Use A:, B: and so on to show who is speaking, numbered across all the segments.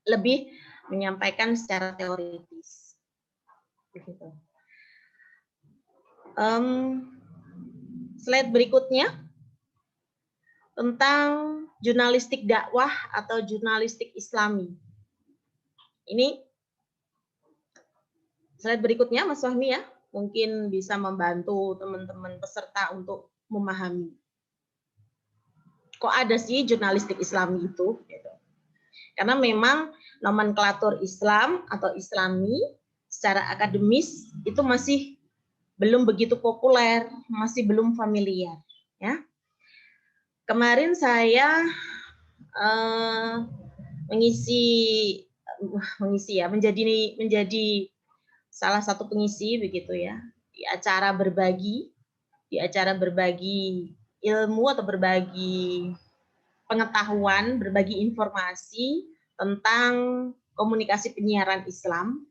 A: lebih menyampaikan secara teoritis. Begitu. Slide berikutnya tentang jurnalistik dakwah atau jurnalistik Islami. Ini slide berikutnya, Mas Fahmi ya, mungkin bisa membantu teman-teman peserta untuk memahami. Kok ada sih jurnalistik Islami itu? Gitu. Karena memang nomenklatur Islam atau Islami secara akademis itu masih belum begitu populer, masih belum familiar. Ya. Kemarin saya menjadi salah satu pengisi begitu ya di acara berbagi ilmu atau berbagi pengetahuan, berbagi informasi tentang komunikasi penyiaran Islam.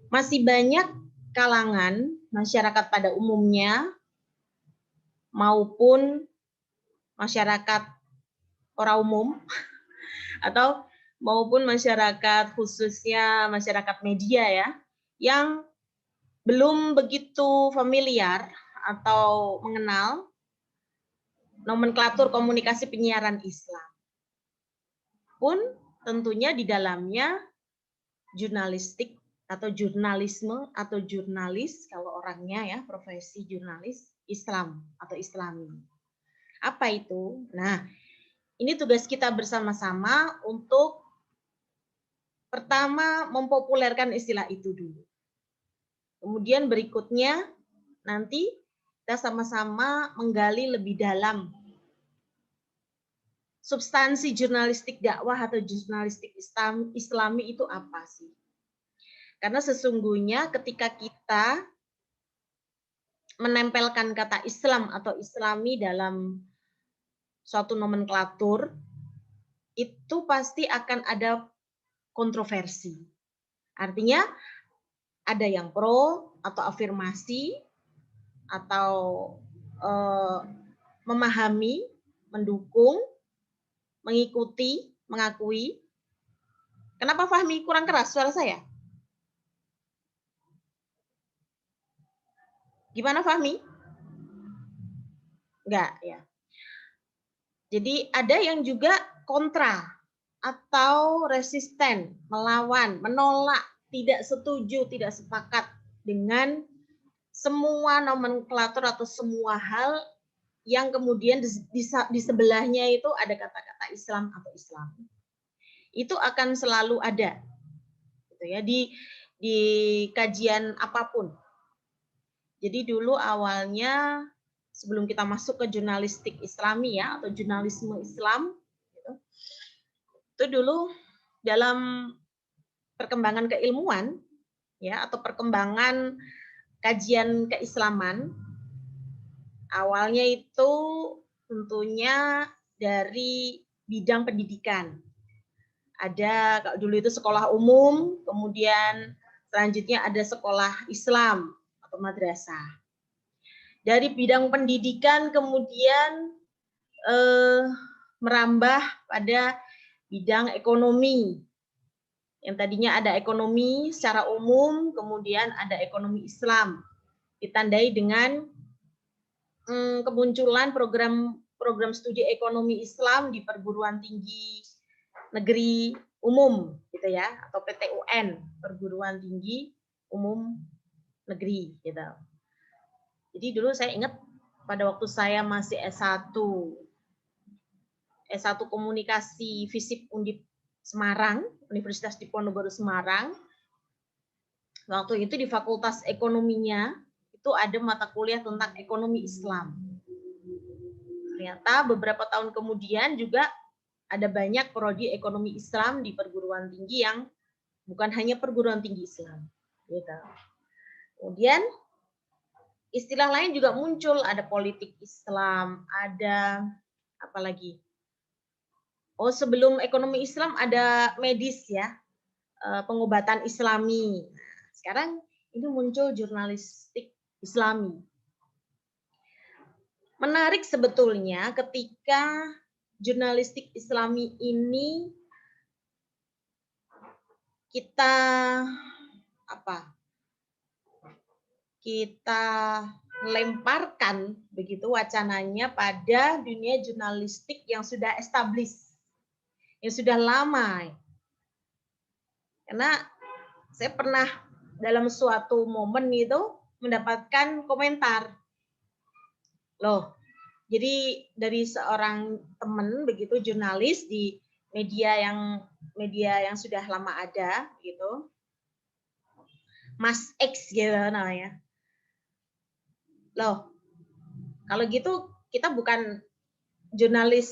A: Masih banyak kalangan masyarakat pada umumnya maupun masyarakat orang umum atau maupun masyarakat khususnya masyarakat media ya yang belum begitu familiar atau mengenal nomenklatur komunikasi penyiaran Islam. Pun tentunya di dalamnya jurnalistik atau jurnalisme atau jurnalis kalau orangnya ya profesi jurnalis Islam atau Islami. Apa itu? Nah, ini tugas kita bersama-sama untuk pertama mempopulerkan istilah itu dulu. Kemudian berikutnya nanti kita sama-sama menggali lebih dalam substansi jurnalistik dakwah atau jurnalistik Islami itu apa sih? Karena sesungguhnya ketika kita menempelkan kata Islam atau Islami dalam suatu nomenklatur, itu pasti akan ada kontroversi. Artinya ada yang pro atau afirmasi atau memahami, mendukung, mengikuti, mengakui. Kenapa Fahmi kurang keras suara saya? Gimana Fahmi? Enggak ya. Jadi ada yang juga kontra atau resisten, melawan, menolak, tidak setuju, tidak sepakat dengan semua nomenklatur atau semua hal yang kemudian di sebelahnya itu ada kata-kata Islam atau Islam. Itu akan selalu ada gitu ya di kajian apapun. Jadi dulu awalnya sebelum kita masuk ke jurnalistik Islami ya atau jurnalisme Islam gitu, itu dulu dalam perkembangan keilmuan ya atau perkembangan kajian keislaman awalnya itu tentunya dari bidang pendidikan. Ada kalau dulu itu sekolah umum, kemudian selanjutnya ada sekolah Islam atau madrasah. Dari bidang pendidikan kemudian merambah pada bidang ekonomi. Yang tadinya ada ekonomi secara umum, kemudian ada ekonomi Islam. Ditandai dengan kemunculan program studi ekonomi Islam di perguruan tinggi negeri umum gitu ya atau PTUN perguruan tinggi umum negeri gitu. Jadi dulu saya ingat pada waktu saya masih S1 komunikasi FISIP Undip Semarang, Universitas Diponegoro Semarang. Waktu itu di Fakultas Ekonominya itu ada mata kuliah tentang ekonomi Islam. Ternyata beberapa tahun kemudian juga ada banyak prodi ekonomi Islam di perguruan tinggi yang bukan hanya perguruan tinggi Islam. Gitu. Kemudian istilah lain juga muncul, ada politik Islam, ada apa lagi? Oh, sebelum ekonomi Islam ada medis ya, pengobatan Islami. Nah, sekarang ini muncul jurnalistik Islami. Menarik sebetulnya ketika jurnalistik Islami ini kita apa? Kita lemparkan begitu wacananya pada dunia jurnalistik yang sudah established, yang sudah lama. Karena saya pernah dalam suatu momen itu mendapatkan komentar, loh, jadi dari seorang teman begitu jurnalis di media yang sudah lama ada gitu, Mas X gitu namanya. Loh, kalau gitu kita bukan jurnalis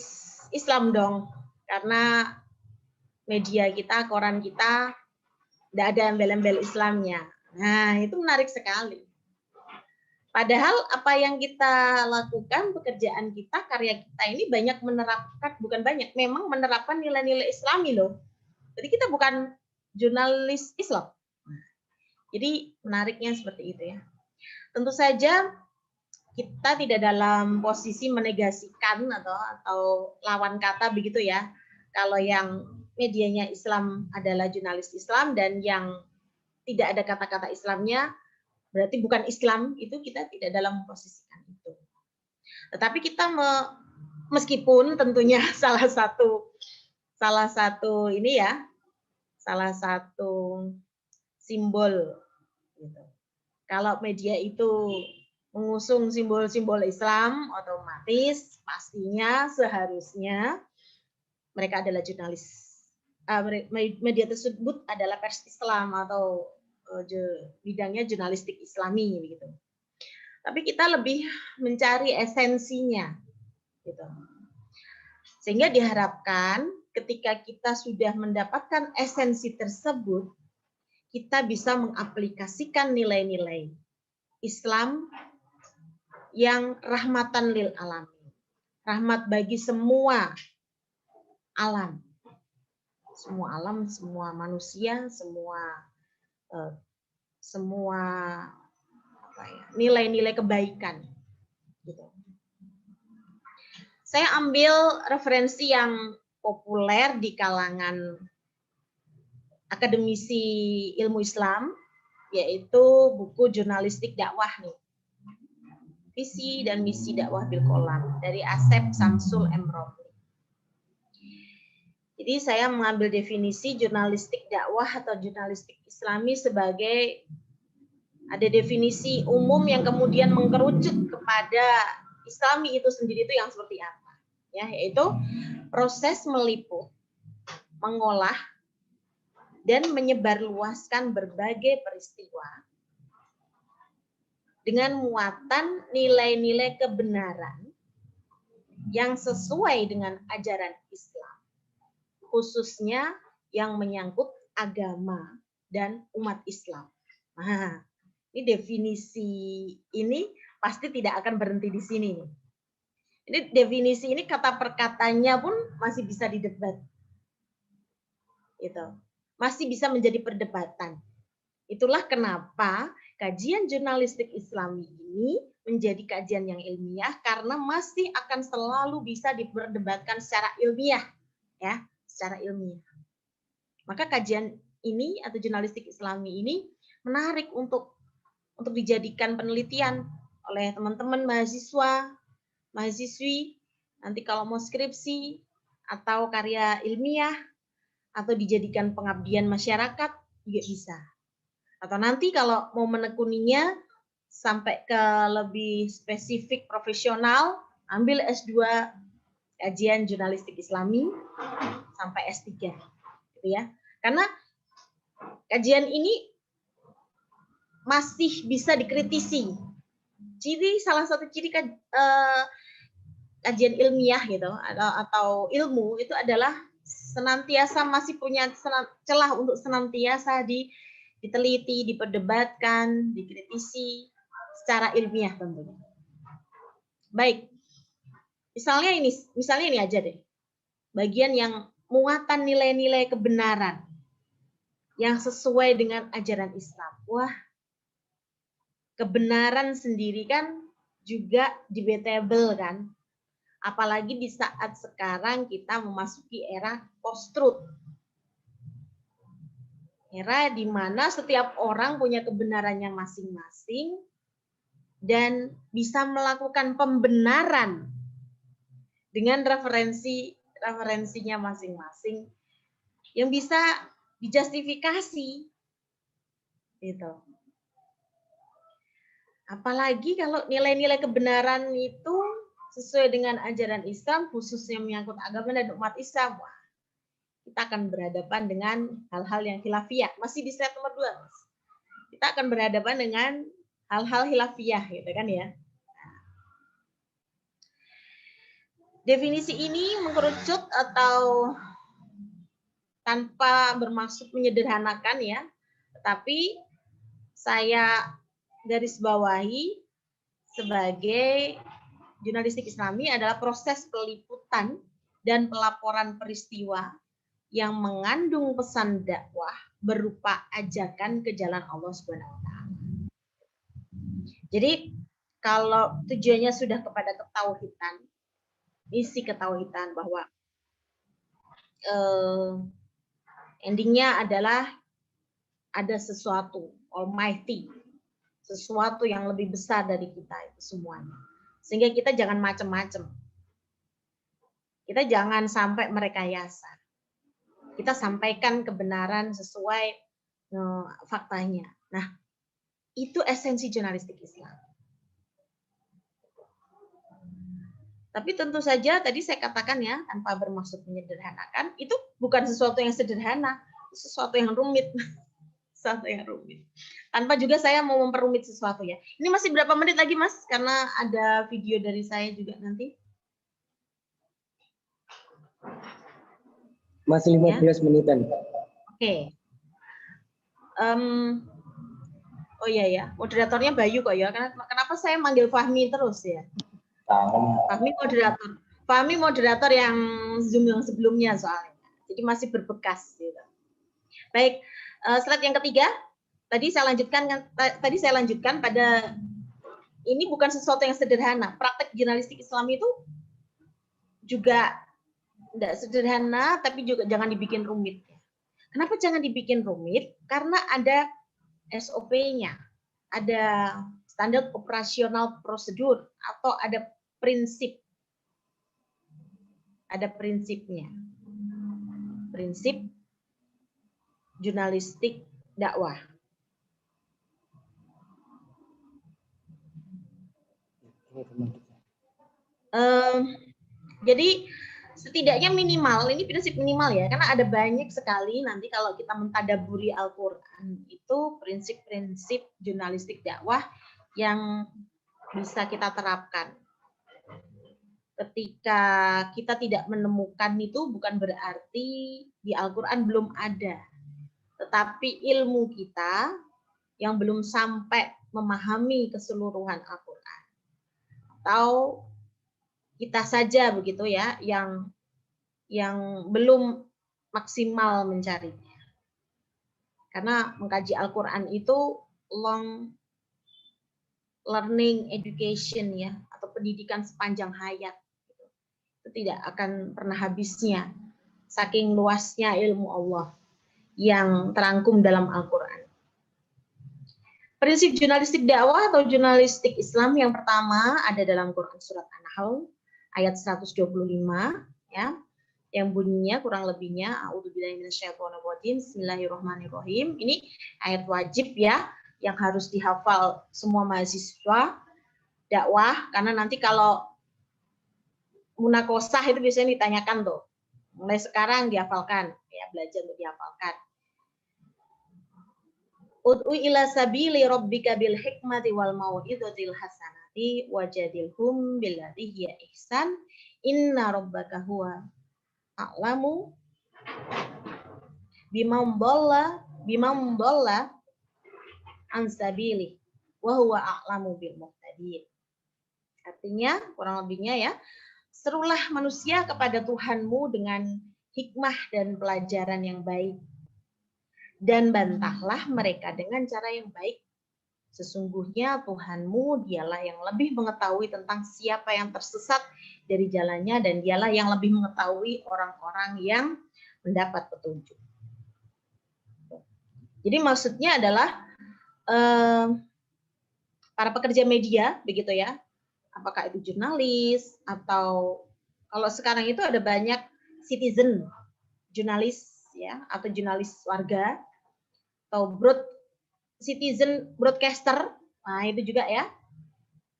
A: Islam dong, karena media kita, koran kita tidak ada embel-embel Islamnya. Nah, itu menarik sekali. Padahal apa yang kita lakukan, pekerjaan kita, karya kita ini banyak menerapkan, bukan banyak, memang menerapkan nilai-nilai Islami loh. Jadi kita bukan jurnalis Islam. Jadi menariknya seperti itu ya. Tentu saja kita tidak dalam posisi menegasikan atau lawan kata begitu ya. Kalau yang medianya Islam adalah jurnalis Islam dan yang tidak ada kata-kata Islamnya berarti bukan Islam, itu kita tidak dalam posisikan itu. Tetapi kita meskipun tentunya salah satu ini ya, salah satu simbol gitu. Kalau media itu mengusung simbol-simbol Islam, otomatis pastinya seharusnya mereka adalah jurnalis. Media tersebut adalah pers Islam atau bidangnya jurnalistik Islami begitu. Tapi kita lebih mencari esensinya gitu. Sehingga diharapkan ketika kita sudah mendapatkan esensi tersebut, kita bisa mengaplikasikan nilai-nilai Islam yang rahmatan lil alamin. Rahmat bagi semua alam. Semua alam, semua manusia, semua nilai-nilai kebaikan gitu. Saya ambil referensi yang populer di kalangan akademisi ilmu Islam, yaitu buku jurnalistik dakwah nih, visi dan misi dakwah bil Qalam dari Asep Samsul M. Romli. Jadi saya mengambil definisi jurnalistik dakwah atau jurnalistik Islami sebagai ada definisi umum yang kemudian mengkerucut kepada Islami itu sendiri itu yang seperti apa? Ya, yaitu proses meliput, mengolah, dan menyebarluaskan berbagai peristiwa dengan muatan nilai-nilai kebenaran yang sesuai dengan ajaran Islam, khususnya yang menyangkut agama dan umat Islam. Nah, ini definisi ini pasti tidak akan berhenti di sini. Ini definisi ini kata per katanya pun masih bisa didebat. Gitu. Masih bisa menjadi perdebatan. Itulah kenapa kajian jurnalistik Islami ini menjadi kajian yang ilmiah karena masih akan selalu bisa diperdebatkan secara ilmiah, ya, secara ilmiah. Maka kajian ini atau jurnalistik Islami ini menarik untuk dijadikan penelitian oleh teman-teman mahasiswa, mahasiswi, nanti kalau mau skripsi atau karya ilmiah atau dijadikan pengabdian masyarakat juga bisa. Atau nanti kalau mau menekuninya sampai ke lebih spesifik profesional, ambil S2 kajian jurnalistik Islami sampai S3 gitu ya. Karena kajian ini masih bisa dikritisi. Salah satu ciri kajian ilmiah gitu atau ilmu itu adalah senantiasa masih punya celah untuk senantiasa diteliti, diperdebatkan, dikritisi secara ilmiah tentunya. Baik, misalnya ini aja deh, bagian yang muatan nilai-nilai kebenaran yang sesuai dengan ajaran Islam. Wah, kebenaran sendiri kan juga debatable kan. Apalagi di saat sekarang kita memasuki era post-truth. Era di mana setiap orang punya kebenarannya masing-masing dan bisa melakukan pembenaran dengan referensinya masing-masing yang bisa dijustifikasi gitu. Apalagi kalau nilai-nilai kebenaran itu sesuai dengan ajaran Islam, khususnya menyangkut agama dan umat Islam, wah, kita akan berhadapan dengan hal-hal yang khilafiyah. Masih di slide nomor 2, Mas. Kita akan berhadapan dengan hal-hal khilafiyah, gitu kan ya. Definisi ini mengkerucut atau tanpa bermaksud menyederhanakan ya, tetapi saya garis bawahi sebagai jurnalistik Islami adalah proses peliputan dan pelaporan peristiwa yang mengandung pesan dakwah berupa ajakan ke jalan Allah Subhanahu wa taala. Jadi kalau tujuannya sudah kepada ketauhidan, isi ketauhidan bahwa endingnya adalah ada sesuatu almighty, sesuatu yang lebih besar dari kita itu semuanya. Sehingga kita jangan macam-macam. Kita jangan sampai merekayasa. Kita sampaikan kebenaran sesuai faktanya. Nah, itu esensi jurnalistik Islam. Tapi tentu saja tadi saya katakan ya, tanpa bermaksud menyederhanakan, itu bukan sesuatu yang sederhana, sesuatu yang rumit. Sesuatu yang rumit. Tanpa juga saya mau memperumit sesuatu ya. Ini masih berapa menit lagi, Mas? Karena ada video dari saya juga nanti.
B: Masih 15 menitan.
A: Oke. Oh iya ya, moderatornya Bayu kok ya. Kenapa saya manggil Fahmi terus ya? Fahmi moderator yang Zoom yang sebelumnya soalnya. Jadi masih berbekas gitu. Baik, slide yang ketiga. Tadi saya lanjutkan pada ini bukan sesuatu yang sederhana. Praktek jurnalistik Islam itu juga tidak sederhana, tapi juga jangan dibikin rumit. Kenapa jangan dibikin rumit? Karena ada SOP-nya, ada standar operasional prosedur, atau ada prinsip. Ada prinsipnya. Prinsip jurnalistik dakwah. Jadi setidaknya minimal, ini prinsip minimal ya, karena ada banyak sekali nanti kalau kita mentadaburi Al-Quran, itu prinsip-prinsip jurnalistik dakwah yang bisa kita terapkan. Ketika kita tidak menemukan itu bukan berarti di Al-Quran belum ada. Tetapi ilmu kita yang belum sampai memahami keseluruhan Al-Quran. Atau kita saja begitu ya, yang belum maksimal mencarinya. Karena mengkaji Al-Quran itu long learning education ya, atau pendidikan sepanjang hayat. Itu tidak akan pernah habisnya, saking luasnya ilmu Allah yang terangkum dalam Al-Quran. Prinsip jurnalistik dakwah atau jurnalistik Islam yang pertama ada dalam Quran surat An-Nahl ayat 125 ya, yang bunyinya kurang lebihnya a'udzubillahi minasyaitonirrajim bismillahirrahmanirrahim. Ini ayat wajib ya, yang harus dihafal semua mahasiswa dakwah, karena nanti kalau munakosah itu biasanya ditanyakan tuh. Mulai sekarang dihafalkan, ya, belajar untuk dihafalkan. Ud'u ila sabili rabbika bil hikmati wal mau'izatil hasanati wajadilhum billati hiya ihsan inna rabbaka huwa a'lamu bimam dhalla an sabili wa huwa a'lamu bil muhtadin. Artinya, kurang lebihnya ya, serulah manusia kepada Tuhanmu dengan hikmah dan pelajaran yang baik. Dan bantahlah mereka dengan cara yang baik. Sesungguhnya Tuhanmu dialah yang lebih mengetahui tentang siapa yang tersesat dari jalannya, dan dialah yang lebih mengetahui orang-orang yang mendapat petunjuk. Jadi maksudnya adalah para pekerja media, begitu ya, apakah itu jurnalis atau kalau sekarang itu ada banyak citizen jurnalis ya, atau jurnalis warga atau citizen broadcaster. Nah, itu juga ya.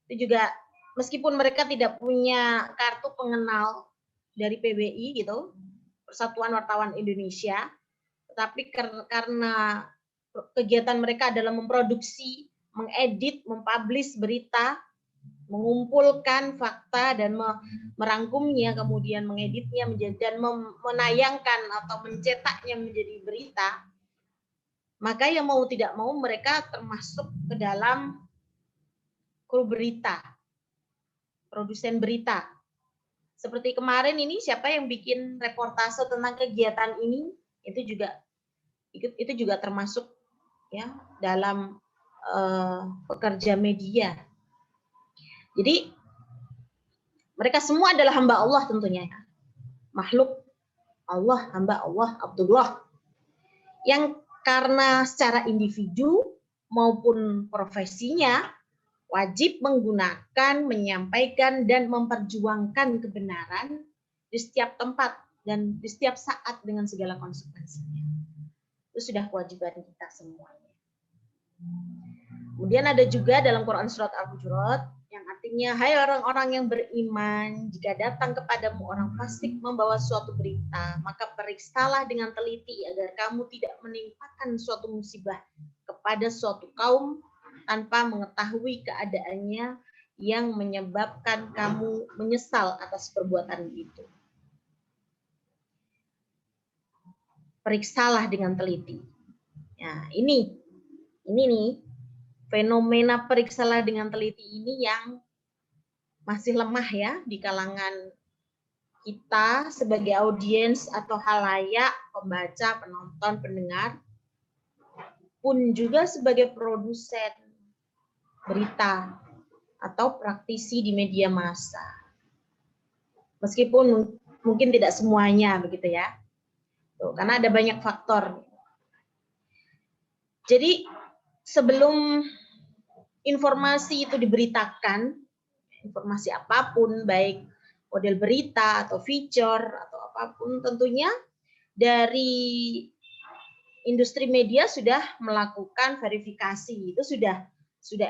A: Itu juga meskipun mereka tidak punya kartu pengenal dari PBI gitu, Persatuan Wartawan Indonesia, tetapi karena kegiatan mereka adalah memproduksi, mengedit, mempublish berita, mengumpulkan fakta dan merangkumnya, kemudian mengeditnya dan menayangkan atau mencetaknya menjadi berita, maka yang mau tidak mau mereka termasuk ke dalam kru berita, produsen berita. Seperti kemarin ini siapa yang bikin reportase tentang kegiatan ini, itu juga termasuk ya dalam pekerja media. Jadi mereka semua adalah hamba Allah tentunya, makhluk Allah, hamba Allah, Abdullah, yang karena secara individu maupun profesinya wajib menggunakan, menyampaikan, dan memperjuangkan kebenaran di setiap tempat dan di setiap saat dengan segala konsekuensinya. Itu sudah kewajiban kita semuanya. Kemudian ada juga dalam Quran surat Al-Hujurat yang artinya, hai orang-orang yang beriman, jika datang kepadamu orang fasik membawa suatu berita, maka periksalah dengan teliti agar kamu tidak menimpakan suatu musibah kepada suatu kaum tanpa mengetahui keadaannya yang menyebabkan kamu menyesal atas perbuatan itu. Periksalah dengan teliti. Nah, ini nih fenomena periksalah dengan teliti ini yang masih lemah ya di kalangan kita sebagai audiens atau halayak, pembaca, penonton, pendengar, pun juga sebagai produsen berita atau praktisi di media massa. Meskipun mungkin tidak semuanya begitu ya. Tuh, karena ada banyak faktor. Jadi sebelum informasi itu diberitakan, informasi apapun, baik model berita atau feature atau apapun, tentunya dari industri media sudah melakukan verifikasi. Itu sudah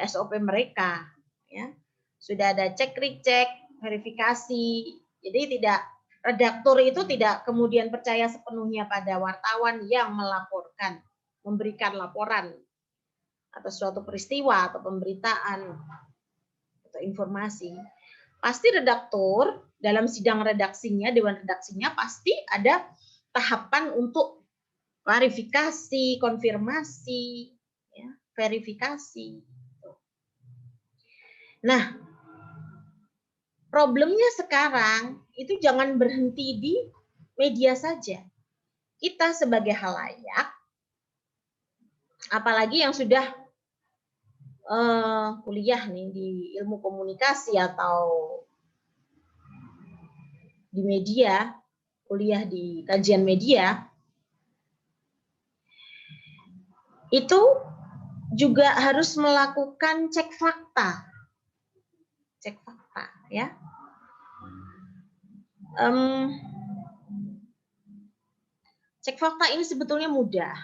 A: SOP mereka, ya. Sudah ada cek recek, verifikasi. Jadi redaktur itu tidak kemudian percaya sepenuhnya pada wartawan yang melaporkan, memberikan laporan atas suatu peristiwa atau pemberitaan atau informasi. Pasti redaktur dalam sidang redaksinya, dewan redaksinya pasti ada tahapan untuk klarifikasi, konfirmasi, ya, verifikasi. Nah, problemnya sekarang itu jangan berhenti di media saja. Kita sebagai halayak, apalagi yang sudah kuliah nih di ilmu komunikasi atau di media, kuliah di kajian media, itu juga harus melakukan cek fakta. Cek fakta ya. Cek fakta ini sebetulnya mudah.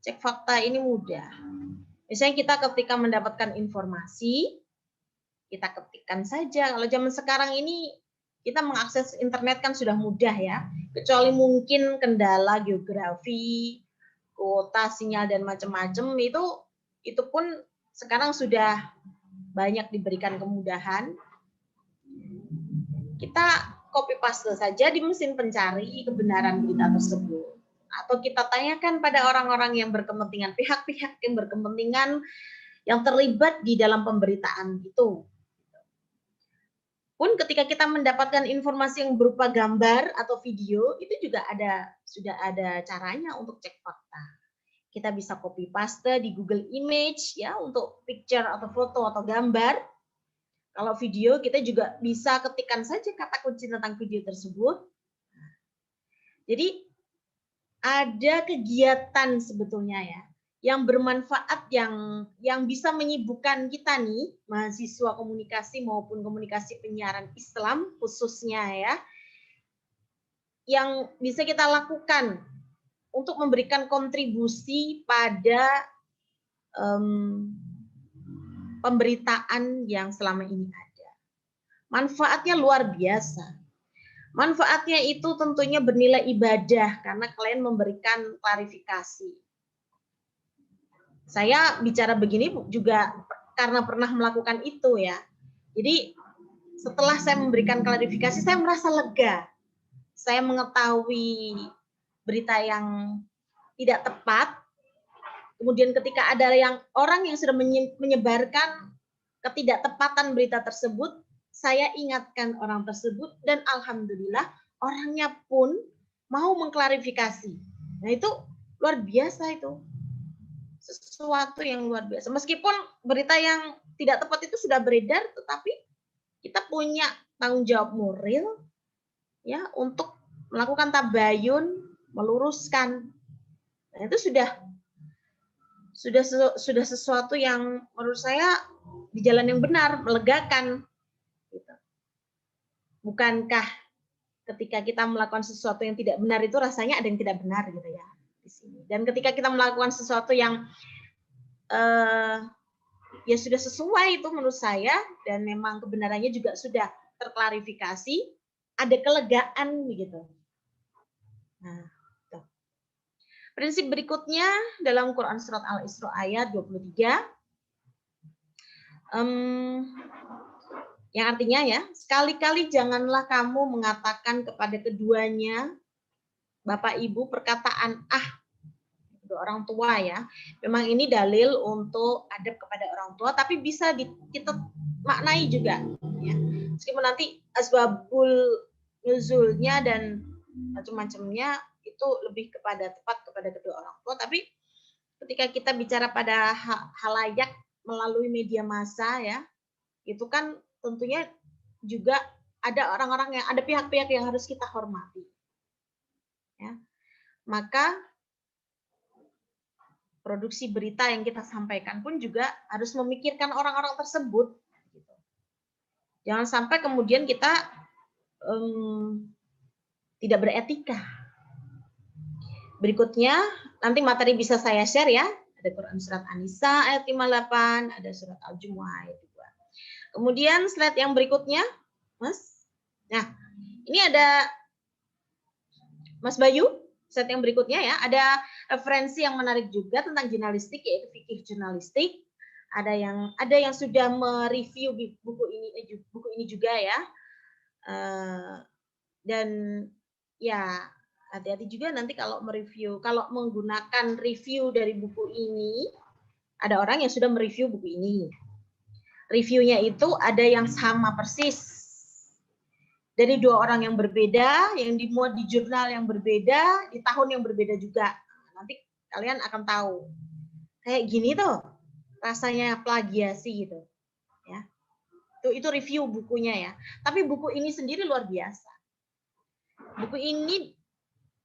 A: Cek fakta ini mudah. Misalnya kita ketika mendapatkan informasi, kita ketikkan saja. Kalau zaman sekarang ini kita mengakses internet kan sudah mudah ya. Kecuali mungkin kendala geografi, kuota sinyal dan macam-macam, itu pun sekarang sudah banyak diberikan kemudahan. Kita copy paste saja di mesin pencari kebenaran berita tersebut. Atau kita tanyakan pada orang-orang yang berkepentingan, pihak-pihak yang berkepentingan yang terlibat di dalam pemberitaan itu. Pun ketika kita mendapatkan informasi yang berupa gambar atau video, itu juga sudah ada caranya untuk cek fakta. Kita bisa copy paste di Google Image ya untuk picture atau foto atau gambar. Kalau video kita juga bisa ketikkan saja kata kunci tentang video tersebut. Jadi ada kegiatan sebetulnya ya yang bermanfaat, yang bisa menyibukkan kita nih mahasiswa komunikasi maupun komunikasi penyiaran Islam khususnya ya, yang bisa kita lakukan untuk memberikan kontribusi pada pemberitaan yang selama ini ada. Manfaatnya luar biasa. Manfaatnya itu tentunya bernilai ibadah karena kalian memberikan klarifikasi. Saya bicara begini juga karena pernah melakukan itu ya. Jadi setelah saya memberikan klarifikasi, saya merasa lega. Saya mengetahui berita yang tidak tepat. Kemudian ketika ada orang yang sudah menyebarkan ketidaktepatan berita tersebut, saya ingatkan orang tersebut dan alhamdulillah orangnya pun mau mengklarifikasi. Nah itu luar biasa itu. Sesuatu yang luar biasa. Meskipun berita yang tidak tepat itu sudah beredar, tetapi kita punya tanggung jawab moral ya untuk melakukan tabayun, meluruskan. Nah, itu sudah sesuatu yang menurut saya di jalan yang benar, melegakan. Gitu. Bukankah ketika kita melakukan sesuatu yang tidak benar itu rasanya ada yang tidak benar gitu ya di sini. Dan ketika kita melakukan sesuatu yang ya sudah sesuai itu menurut saya dan memang kebenarannya juga sudah terklarifikasi, ada kelegaan begitu. Nah, tuh. Prinsip berikutnya dalam Quran surat Al-Isra ayat 23 yang artinya ya, sekali-kali janganlah kamu mengatakan kepada keduanya Bapak Ibu perkataan orang tua ya. Memang ini dalil untuk adab kepada orang tua, tapi bisa kita maknai juga ya. Meskipun nanti asbabul nuzulnya dan macam-macamnya itu lebih tepat kepada kedua orang tua, tapi ketika kita bicara pada halayak melalui media massa ya, itu kan tentunya juga ada ada pihak-pihak yang harus kita hormati. Ya. Maka produksi berita yang kita sampaikan pun juga harus memikirkan orang-orang tersebut. Jangan sampai kemudian kita tidak beretika. Berikutnya, nanti materi bisa saya share ya. Ada Quran surat An-Nisa ayat 58, ada surat Al-Jumu'ah ayat 2. Kemudian slide yang berikutnya, Mas. Nah, ini ada Mas Bayu. Set yang berikutnya ya, ada referensi yang menarik juga tentang jurnalistik, yaitu fikih jurnalistik. Ada yang sudah mereview buku ini juga ya. Dan ya hati-hati juga nanti kalau mereview, kalau menggunakan review dari buku ini, ada orang yang sudah mereview buku ini. Reviewnya itu ada yang sama persis dari dua orang yang berbeda, yang dimuat di jurnal yang berbeda, di tahun yang berbeda juga. Nanti kalian akan tahu. Kayak gini tuh, rasanya plagiasi gitu. Ya. Itu review bukunya ya. Tapi buku ini sendiri luar biasa. Buku ini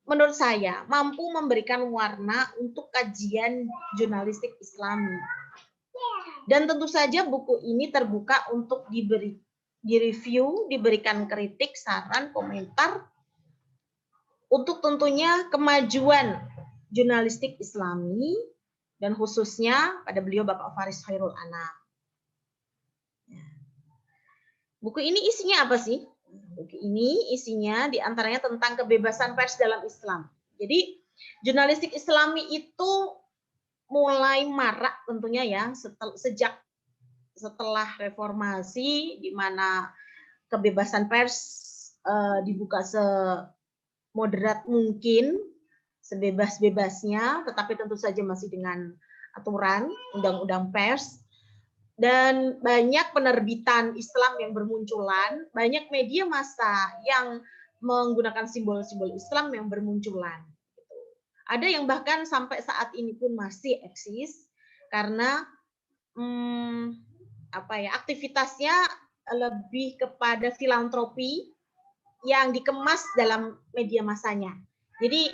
A: menurut saya mampu memberikan warna untuk kajian jurnalistik Islami. Dan tentu saja buku ini terbuka untuk direview, diberikan kritik, saran, komentar untuk tentunya kemajuan jurnalistik Islami dan khususnya pada beliau Bapak Faris Khairul Anam. Buku ini isinya apa sih? Buku ini isinya diantaranya tentang kebebasan pers dalam Islam. Jadi jurnalistik Islami itu mulai marak tentunya ya sejak setelah reformasi, di mana kebebasan pers dibuka semoderat mungkin, sebebas-bebasnya, tetapi tentu saja masih dengan aturan undang-undang pers. Dan banyak penerbitan Islam yang bermunculan, banyak media massa yang menggunakan simbol-simbol Islam yang bermunculan. Ada yang bahkan sampai saat ini pun masih eksis karena aktivitasnya lebih kepada filantropi yang dikemas dalam media massanya. Jadi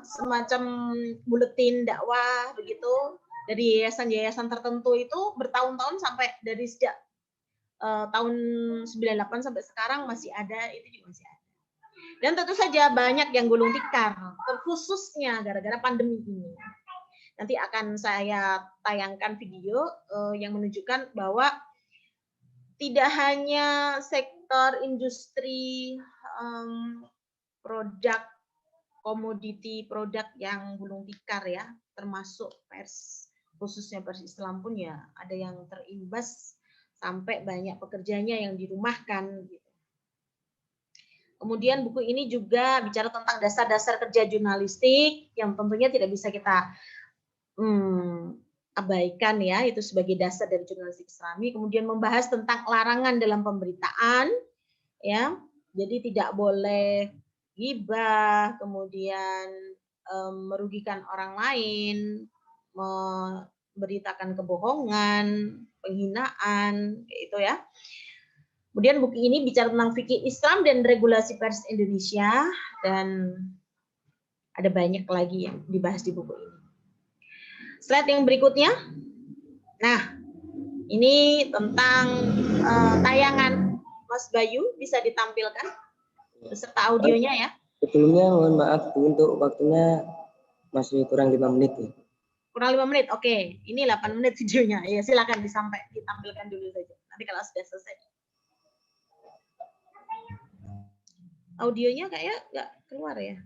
A: semacam buletin dakwah begitu dari yayasan-yayasan tertentu itu bertahun-tahun sampai dari sejak tahun 98 sampai sekarang masih ada, itu juga masih ada. Dan tentu saja banyak yang gulung tikar, terkhususnya gara-gara pandemi ini. Nanti akan saya tayangkan video yang menunjukkan bahwa tidak hanya sektor industri produk komoditi produk yang gulung tikar ya, termasuk pers, khususnya pers Islam pun ya ada yang terimbas sampai banyak pekerjanya yang dirumahkan. Kemudian buku ini juga bicara tentang dasar-dasar kerja jurnalistik yang tentunya tidak bisa kita abaikan ya, itu sebagai dasar dari jurnalistik Islami. Kemudian membahas tentang larangan dalam pemberitaan, ya, jadi tidak boleh ghibah, kemudian merugikan orang lain, memberitakan kebohongan, penghinaan, itu ya. Kemudian buku ini bicara tentang fikih Islam dan regulasi pers Indonesia, dan ada banyak lagi yang dibahas di buku ini. Slide yang berikutnya. Nah, ini tentang tayangan. Mas Bayu, bisa ditampilkan beserta audionya ya.
B: Sebelumnya mohon maaf Bu, untuk waktunya masih kurang 5 menit ya.
A: Kurang 5 menit, oke. Ini 8 menit videonya. Ya, silakan ditampilkan dulu saja. Nanti kalau sudah selesai. Audionya kayak nggak keluar ya.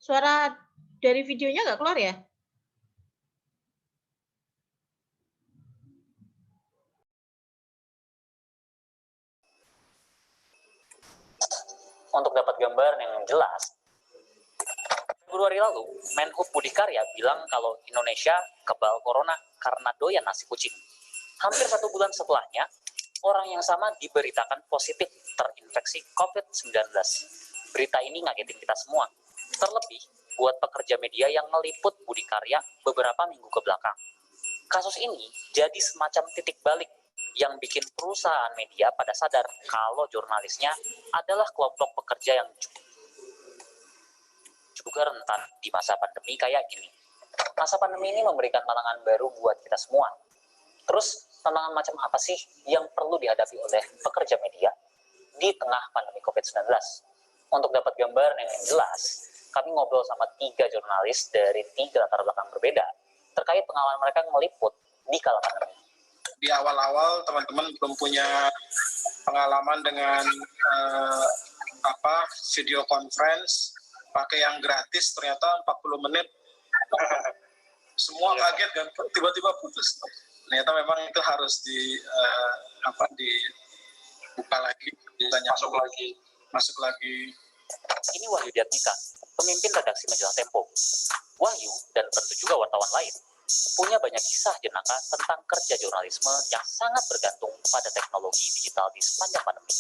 A: Suara dari videonya nggak keluar ya?
C: Untuk dapat gambar yang jelas, Februari lalu, Menhub Budi Karya bilang kalau Indonesia kebal corona karena doyan nasi kucing. Hampir 1 bulan setelahnya, orang yang sama diberitakan positif terinfeksi COVID-19. Berita ini ngagetin kita semua. Terlebih buat pekerja media yang meliput Budi Karya beberapa minggu ke belakang. Kasus ini jadi semacam titik balik yang bikin perusahaan media pada sadar kalau jurnalisnya adalah kelompok pekerja yang juga rentan di masa pandemi kayak gini. Masa pandemi ini memberikan tantangan baru buat kita semua. Terus tantangan macam apa sih yang perlu dihadapi oleh pekerja media di tengah pandemi COVID-19? Untuk dapat gambar yang jelas, kami ngobrol sama 3 jurnalis dari 3 latar belakang berbeda terkait pengalaman mereka meliput di kala pandemi.
D: Di awal-awal teman-teman belum punya pengalaman dengan video conference, pakai yang gratis ternyata 40 menit semua kaget kan, tiba-tiba putus. Ternyata memang itu harus dibuka lagi, masuk lagi.
C: Ini Wahyu Diatmika, pemimpin redaksi majalah Tempo. Wahyu dan tentu juga wartawan lain punya banyak kisah jenaka tentang kerja jurnalisme yang sangat bergantung pada teknologi digital di sepanjang pandemi.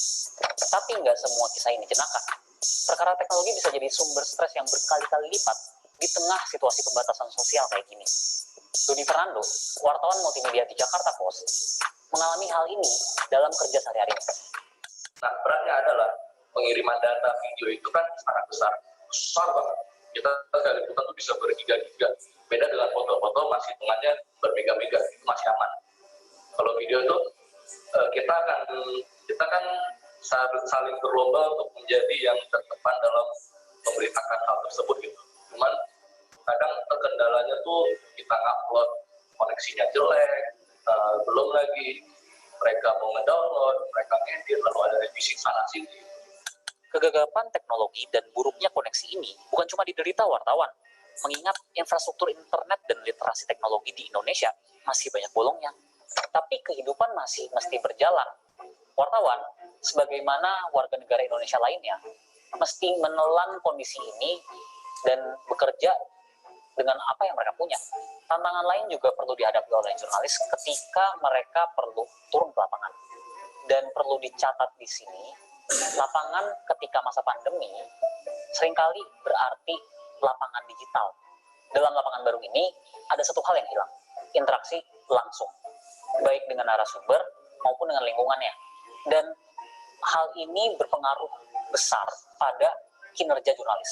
C: Tapi nggak semua kisah ini jenaka. Perkara teknologi bisa jadi sumber stres yang berkali-kali lipat di tengah situasi pembatasan sosial kayak gini. Doni Fernando, wartawan multimedia di Jakarta Post, mengalami hal ini dalam kerja sehari-hari.
E: Nah, beratnya adalah pengiriman data video itu kan sangat besar banget. Kita sekali liputan tuh bisa bergiga-giga. Beda dengan foto-foto masih hitungannya bermega-mega, itu masih aman. Kalau video itu kita kan saling berlomba untuk menjadi yang terdepan dalam memberitakan hal tersebut gitu. Cuman kadang terkendalanya tuh kita upload koneksinya jelek, belum lagi mereka mau ngedownload, mereka ngedit, lalu ada revisi sana sini.
C: Kegagapan teknologi dan buruknya koneksi ini bukan cuma diderita wartawan, mengingat infrastruktur internet dan literasi teknologi di Indonesia masih banyak bolongnya. Tapi kehidupan masih mesti berjalan. Wartawan, sebagaimana warga negara Indonesia lainnya, mesti menelan kondisi ini dan bekerja dengan apa yang mereka punya. Tantangan lain juga perlu dihadapi oleh jurnalis ketika mereka perlu turun ke lapangan. Dan perlu dicatat di sini, lapangan ketika masa pandemi seringkali berarti lapangan digital. Dalam lapangan baru ini, ada satu hal yang hilang, interaksi langsung, baik dengan narasumber maupun dengan lingkungannya. Dan hal ini berpengaruh besar pada kinerja jurnalis.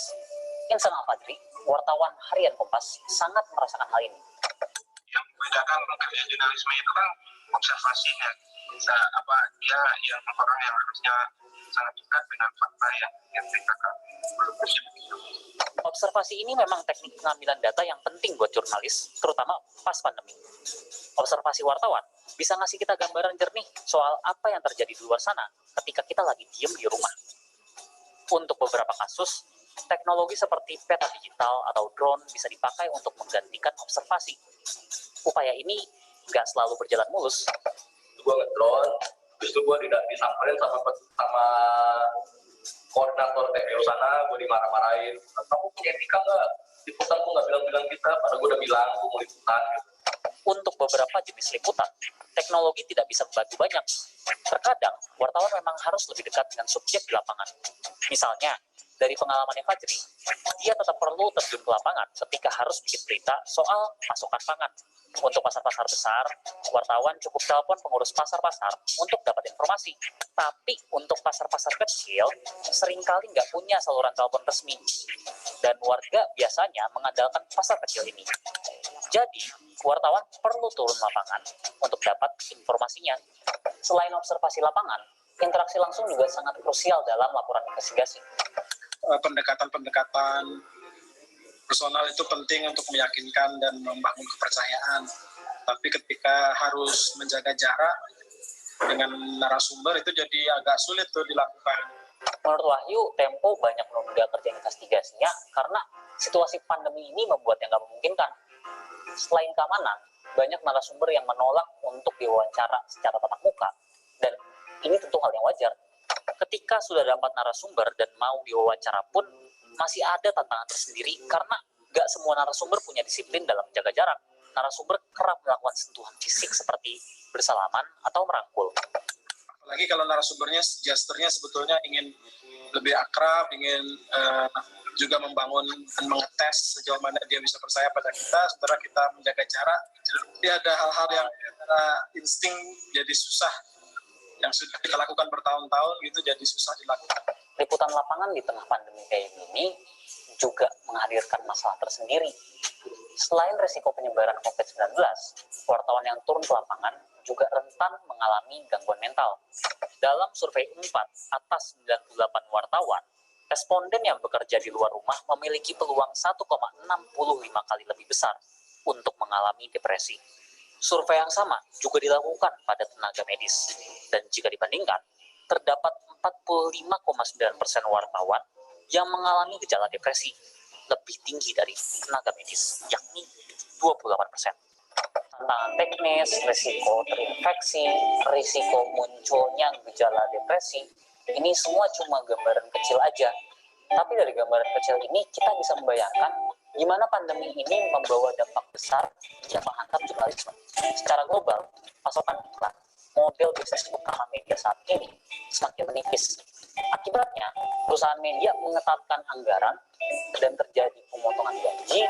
C: Insan Al-Fajri, wartawan harian Kompas, sangat merasakan hal ini.
D: Yang membedakan kerja jurnalisme itu kan observasinya. Dia yang orang yang harusnya sangat dekat dengan fakta yang diceritakan.
C: Observasi ini memang teknik pengambilan data yang penting buat jurnalis, terutama pas pandemi. Observasi wartawan bisa ngasih kita gambaran jernih soal apa yang terjadi di luar sana ketika kita lagi diem di rumah. Untuk beberapa kasus, teknologi seperti peta digital atau drone bisa dipakai untuk menggantikan observasi. Upaya ini nggak selalu berjalan mulus.
E: Gue ngedrone, terus itu gue disamperin sama koordinator TPO sana, gue dimarah-marahin. Kamu punya etika nggak? Liputan gue nggak bilang-bilang kita, padahal gue udah bilang gue mau liputan.
C: Untuk beberapa jenis liputan, teknologi tidak bisa membantu banyak. Terkadang, wartawan memang harus lebih dekat dengan subjek di lapangan. Misalnya, dari pengalamannya Fajri, dia tetap perlu terjun ke lapangan ketika harus bikin berita soal pasokan pangan. Untuk pasar-pasar besar, wartawan cukup telepon pengurus pasar-pasar untuk dapat informasi. Tapi untuk pasar-pasar kecil, seringkali nggak punya saluran telepon resmi. Dan warga biasanya mengandalkan pasar kecil ini. Jadi, wartawan perlu turun lapangan untuk dapat informasinya. Selain observasi lapangan, interaksi langsung juga sangat krusial dalam laporan investigasi.
D: Pendekatan personal itu penting untuk meyakinkan dan membangun kepercayaan. Tapi ketika harus menjaga jarak dengan narasumber itu jadi agak sulit tuh dilakukan.
C: Menurut Wahyu, Tempo banyak menunda kerja investigasinya karena situasi pandemi ini membuatnya nggak memungkinkan. Selain keamanan, banyak narasumber yang menolak untuk diwawancara secara tatap muka. Dan ini tentu hal yang wajar. Ketika sudah dapat narasumber dan mau diwawancara pun, masih ada tantangan tersendiri karena nggak semua narasumber punya disiplin dalam menjaga jarak. Narasumber kerap melakukan sentuhan fisik seperti bersalaman atau merangkul.
D: Apalagi kalau narasumbernya gesturnya sebetulnya ingin lebih akrab, ingin juga membangun dan mengetes sejauh mana dia bisa percaya pada kita, sementara kita menjaga jarak. Jadi ada hal-hal yang insting jadi susah, yang sudah kita lakukan bertahun-tahun gitu jadi susah dilakukan.
C: Liputan lapangan di tengah pandemi kayak gini juga menghadirkan masalah tersendiri. Selain risiko penyebaran COVID-19, wartawan yang turun ke lapangan juga rentan mengalami gangguan mental. Dalam survei 4 atas 98 wartawan, responden yang bekerja di luar rumah memiliki peluang 1,65 kali lebih besar untuk mengalami depresi. Survei yang sama juga dilakukan pada tenaga medis. Dan jika dibandingkan, terdapat 45,9% wartawan yang mengalami gejala depresi, lebih tinggi dari tenaga medis, yakni 28%. Tantangan teknis, risiko terinfeksi, risiko munculnya gejala depresi, ini semua cuma gambaran kecil aja. Tapi dari gambaran kecil ini kita bisa membayangkan gimana pandemi ini membawa dampak besar yang menghantam jurnalisme. Secara global, pasokan iklan, model bisnis utama media saat ini semakin menipis. Akibatnya, perusahaan media mengetatkan anggaran dan terjadi pemotongan gaji,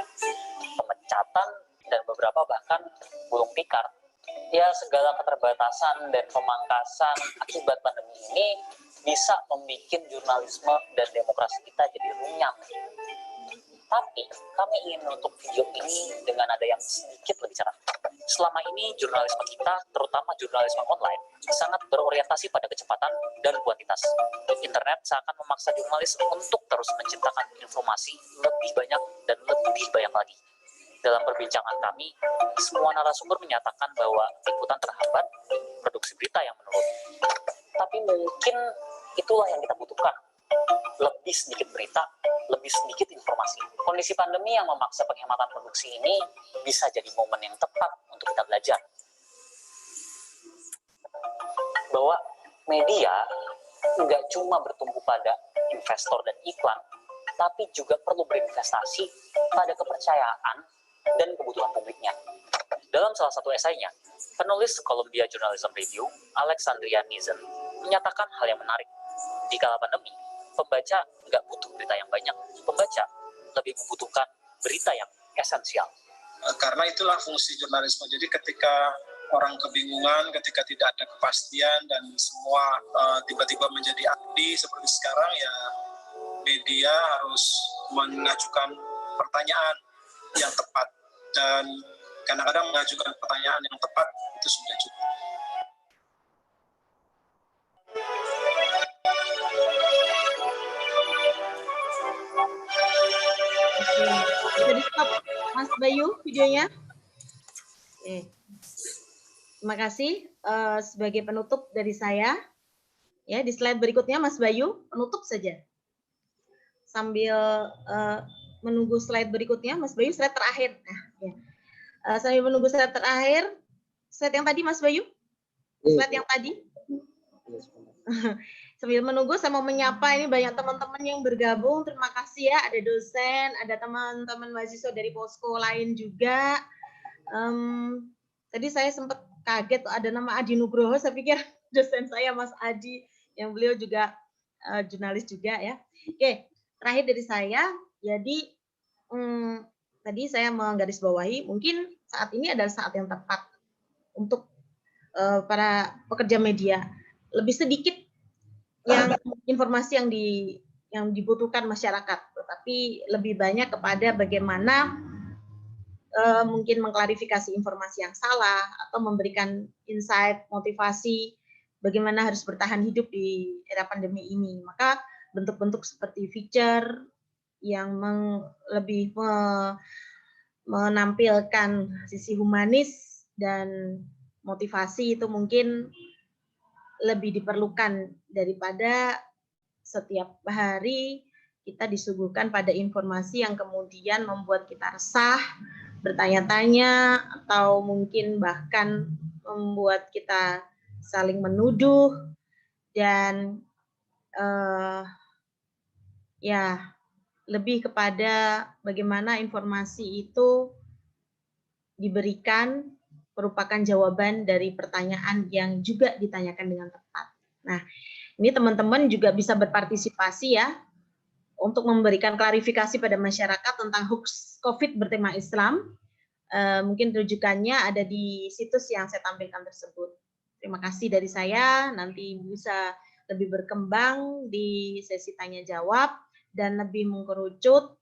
C: pemecatan, dan beberapa bahkan gulung tikar. Ya, segala keterbatasan dan pemangkasan akibat pandemi ini bisa membuat jurnalisme dan demokrasi kita jadi runyam. Tapi, kami ingin menutup video ini dengan nada yang sedikit lebih cerah. Selama ini, jurnalisme kita, terutama jurnalisme online, sangat berorientasi pada kecepatan dan kuantitas. Internet seakan memaksa jurnalis untuk terus menciptakan informasi lebih banyak dan lebih banyak lagi. Dalam perbincangan kami, semua narasumber menyatakan bahwa liputan terhambat, produksi berita yang menurun. Tapi mungkin itulah yang kita butuhkan. Lebih sedikit berita, lebih sedikit informasi. Kondisi pandemi yang memaksa penghematan produksi ini bisa jadi momen yang tepat untuk kita belajar. Bahwa media nggak cuma bertumpu pada investor dan iklan, tapi juga perlu berinvestasi pada kepercayaan dan kebutuhan publiknya. Dalam salah satu esainya, penulis Columbia Journalism Review, Alexandria Nizen, menyatakan hal yang menarik. Di kala pandemi, pembaca nggak butuh berita yang banyak. Pembaca lebih membutuhkan berita yang esensial.
D: Karena itulah fungsi jurnalisme. Jadi ketika orang kebingungan, ketika tidak ada kepastian dan semua tiba-tiba menjadi abdi seperti sekarang, ya media harus mengajukan pertanyaan yang tepat, dan kadang-kadang mengajukan pertanyaan yang tepat itu sudah cukup.
A: Bisa di stop Mas Bayu videonya. Oke. Terima kasih. Sebagai penutup dari saya, ya di slide berikutnya Mas Bayu penutup saja. Sambil menunggu slide berikutnya, Mas Bayu slide terakhir. Nah, ya. Sambil menunggu slide terakhir, slide yang tadi Mas Bayu, slide yang tadi. Sambil menunggu, saya mau menyapa ini banyak teman-teman yang bergabung. Terima kasih ya, ada dosen, ada teman-teman mahasiswa dari posko lain juga. Tadi saya sempat kaget ada nama Adi Nugroho, saya pikir dosen saya Mas Adi, yang beliau juga jurnalis juga ya. Oke, terakhir dari saya, jadi tadi saya menggarisbawahi, mungkin saat ini adalah saat yang tepat untuk para pekerja media. Lebih sedikit yang informasi yang dibutuhkan masyarakat, tetapi lebih banyak kepada bagaimana mungkin mengklarifikasi informasi yang salah atau memberikan insight, motivasi bagaimana harus bertahan hidup di era pandemi ini. Maka bentuk-bentuk seperti feature yang lebih menampilkan sisi humanis dan motivasi itu mungkin lebih diperlukan daripada setiap hari kita disuguhkan pada informasi yang kemudian membuat kita resah, bertanya-tanya, atau mungkin bahkan membuat kita saling menuduh, dan ya lebih kepada bagaimana informasi itu diberikan merupakan jawaban dari pertanyaan yang juga ditanyakan dengan tepat. Nah, ini teman-teman juga bisa berpartisipasi ya untuk memberikan klarifikasi pada masyarakat tentang hoax COVID bertema Islam. Mungkin rujukannya ada di situs yang saya tampilkan tersebut. Terima kasih dari saya, nanti bisa lebih berkembang di sesi tanya jawab dan lebih mengkerucut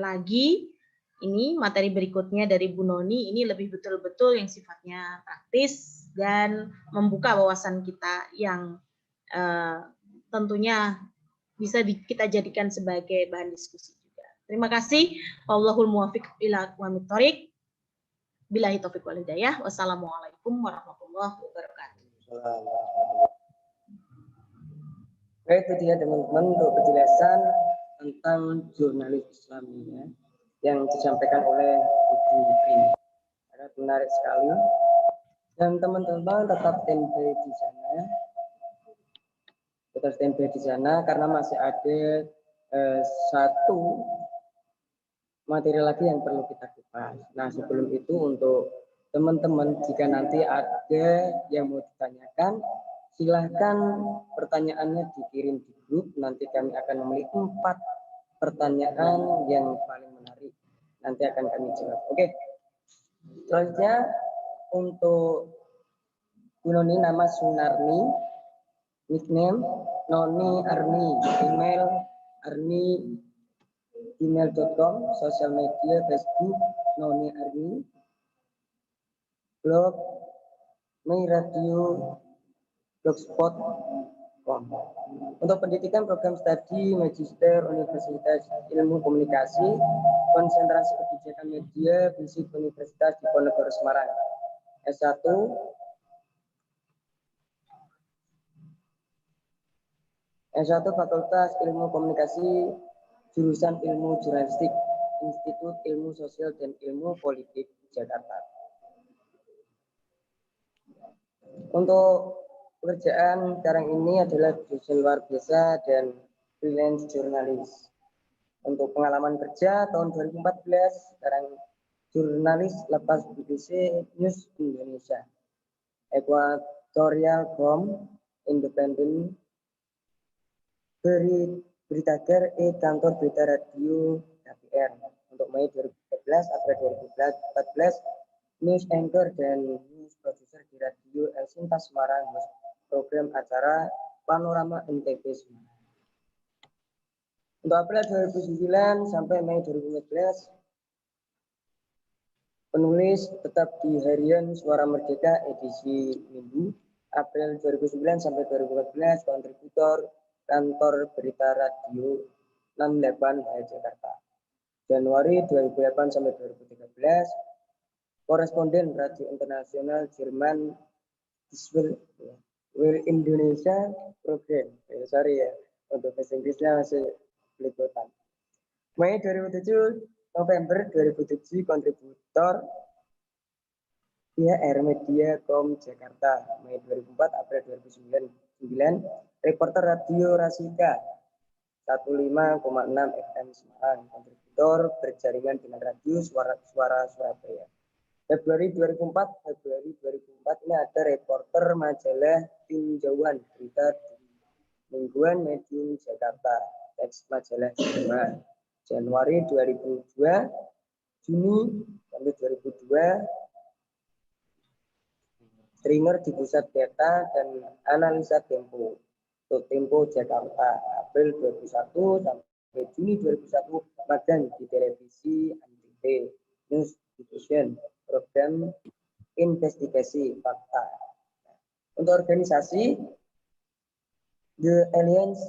A: lagi. Ini materi berikutnya dari Bu Noni, ini lebih betul-betul yang sifatnya praktis dan membuka wawasan kita yang tentunya bisa kita jadikan sebagai bahan diskusi juga. Terima kasih. Wallahul muwaffiq ila aqwamit thoriq. Billahi taufiq wal hidayah. Wassalamualaikum warahmatullahi wabarakatuh.
B: Oke, itu dia teman-teman untuk penjelasan tentang jurnalis Islamnya yang disampaikan oleh Ibu Rini. Sangat menarik sekali. Dan teman-teman tetap standby di sana. Tetap standby di sana karena masih ada satu materi lagi yang perlu kita kupas. Nah, sebelum itu untuk teman-teman jika nanti ada yang mau ditanyakan, silahkan pertanyaannya dikirim di grup. Nanti kami akan memilih 4 pertanyaan yang paling menarik. Nanti akan kami jawab. Oke. Selanjutnya untuk Bu Noni nama Sunarni, nickname Noni Arni, email Arni email.com, sosial media Facebook Noni Arni, blog My Radio blogspot.com. Untuk pendidikan program studi Magister Universitas Ilmu Komunikasi, konsentrasi kebijakan Kebijakan Media FISIP Universitas Diponegoro Semarang. S1 Fakultas Ilmu Komunikasi, jurusan Ilmu Jurnalistik, Institut Ilmu Sosial dan Ilmu Politik, Jakarta. Untuk pekerjaan sekarang ini adalah dosen luar biasa dan freelance jurnalis. Untuk pengalaman kerja tahun 2014, sekarang jurnalis lepas BBC News Indonesia, Equatorial Com, Independent, Beritaker Kantor Berita Radio KPR. Untuk Mei 2014, April 2014, News Anchor dan News Producer di Radio El Sinta Semarang, program acara Panorama NTB Semarang. Untuk April 2009 sampai Mei 2014, penulis tetap di Harian Suara Merdeka edisi Minggu. April 2009 sampai 2014, kontributor Kantor Berita Radio 68 Jakarta. Januari 2008 sampai 2013, koresponden Radio Internasional Jerman Will Indonesia Program. Sorry ya, untuk bahasa Inggrisnya masih belepotan. Mei 2007, November 2007, kontributor PR Media Com Jakarta. Mei 2004, April 2009, reporter Radio Rasika 15,6 FM Semarang, kontributor berjaringan dengan radio Suara Surabaya. Februari 2004 ini ada reporter majalah Tinjauan Berita Mingguan Medium Jakarta, teks majalah Jerman. Januari 2002, Juni sampai 2002, stringer di pusat data dan analisa Tempo. Untuk Tempo Jakarta, April 2001 sampai Juni 2001, magang di televisi ANTV, News Division, program investigasi fakta. Untuk organisasi The Alliance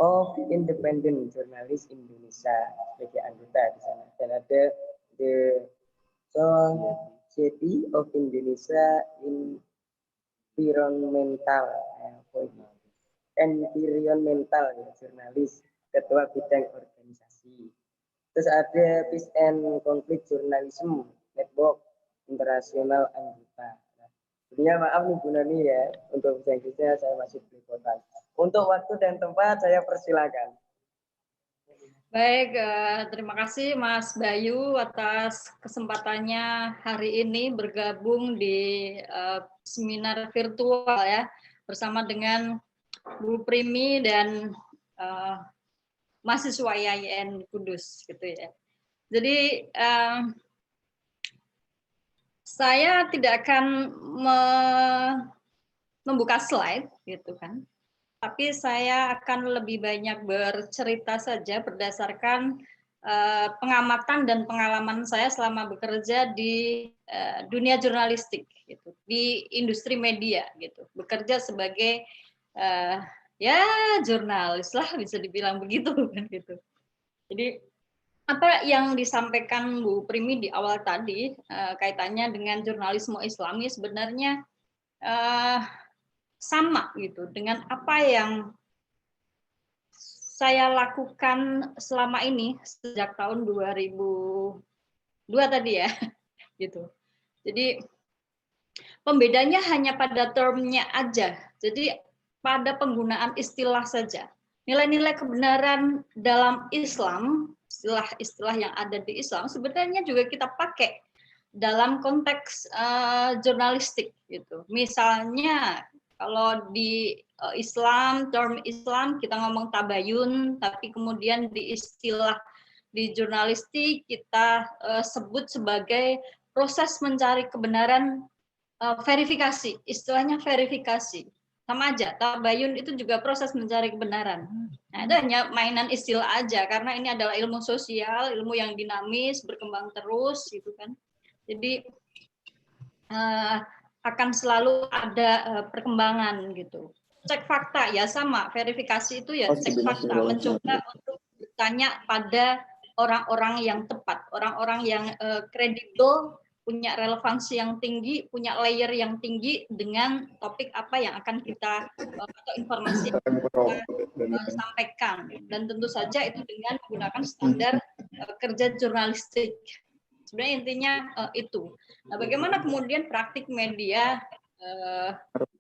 B: of Independent Journalists Indonesia sebagai anggota di sana, dan ada The Society of Indonesia Environmental Jurnalis, ketua bidang organisasi. Terus ada Peace and Conflict Journalism Network Internasional anggota. Sebenarnya maaf nih Bu Nani ya, untuk bahasa Inggrisnya saya masih belepotan. Untuk waktu dan tempat saya persilakan.
F: Baik, terima kasih Mas Bayu atas kesempatannya hari ini bergabung di seminar virtual ya, bersama dengan Bu Primi dan mahasiswa IAIN Kudus gitu ya. Jadi saya tidak akan membuka slide gitu kan, tapi saya akan lebih banyak bercerita saja berdasarkan pengamatan dan pengalaman saya selama bekerja di dunia jurnalistik gitu, di industri media gitu, bekerja sebagai ya jurnalis lah bisa dibilang begitu kan gitu. Jadi apa yang disampaikan Bu Primi di awal tadi kaitannya dengan jurnalisme Islami sebenarnya sama gitu dengan apa yang saya lakukan selama ini sejak tahun 2002 tadi ya gitu. Jadi pembedanya hanya pada termnya aja. Jadi pada penggunaan istilah saja. Nilai-nilai kebenaran dalam Islam, istilah-istilah yang ada di Islam sebenarnya juga kita pakai dalam konteks jurnalistik gitu. Misalnya kalau di Islam, term Islam kita ngomong tabayun, tapi kemudian di istilah di jurnalistik kita sebut sebagai proses mencari kebenaran, verifikasi, istilahnya verifikasi. Sama aja, tabayun itu juga proses mencari kebenaran. Nah, itu hanya mainan istilah aja, karena ini adalah ilmu sosial, ilmu yang dinamis, berkembang terus, gitu kan. Jadi akan selalu ada perkembangan gitu. Cek fakta ya sama, verifikasi itu ya cek fakta, mencoba untuk bertanya pada orang-orang yang tepat, orang-orang yang kredibel, punya relevansi yang tinggi, punya layer yang tinggi dengan topik apa yang akan kita atau informasi yang akan kita sampaikan. Dan tentu saja itu dengan menggunakan standar kerja jurnalistik. Sebenarnya intinya itu. Nah, bagaimana kemudian praktik media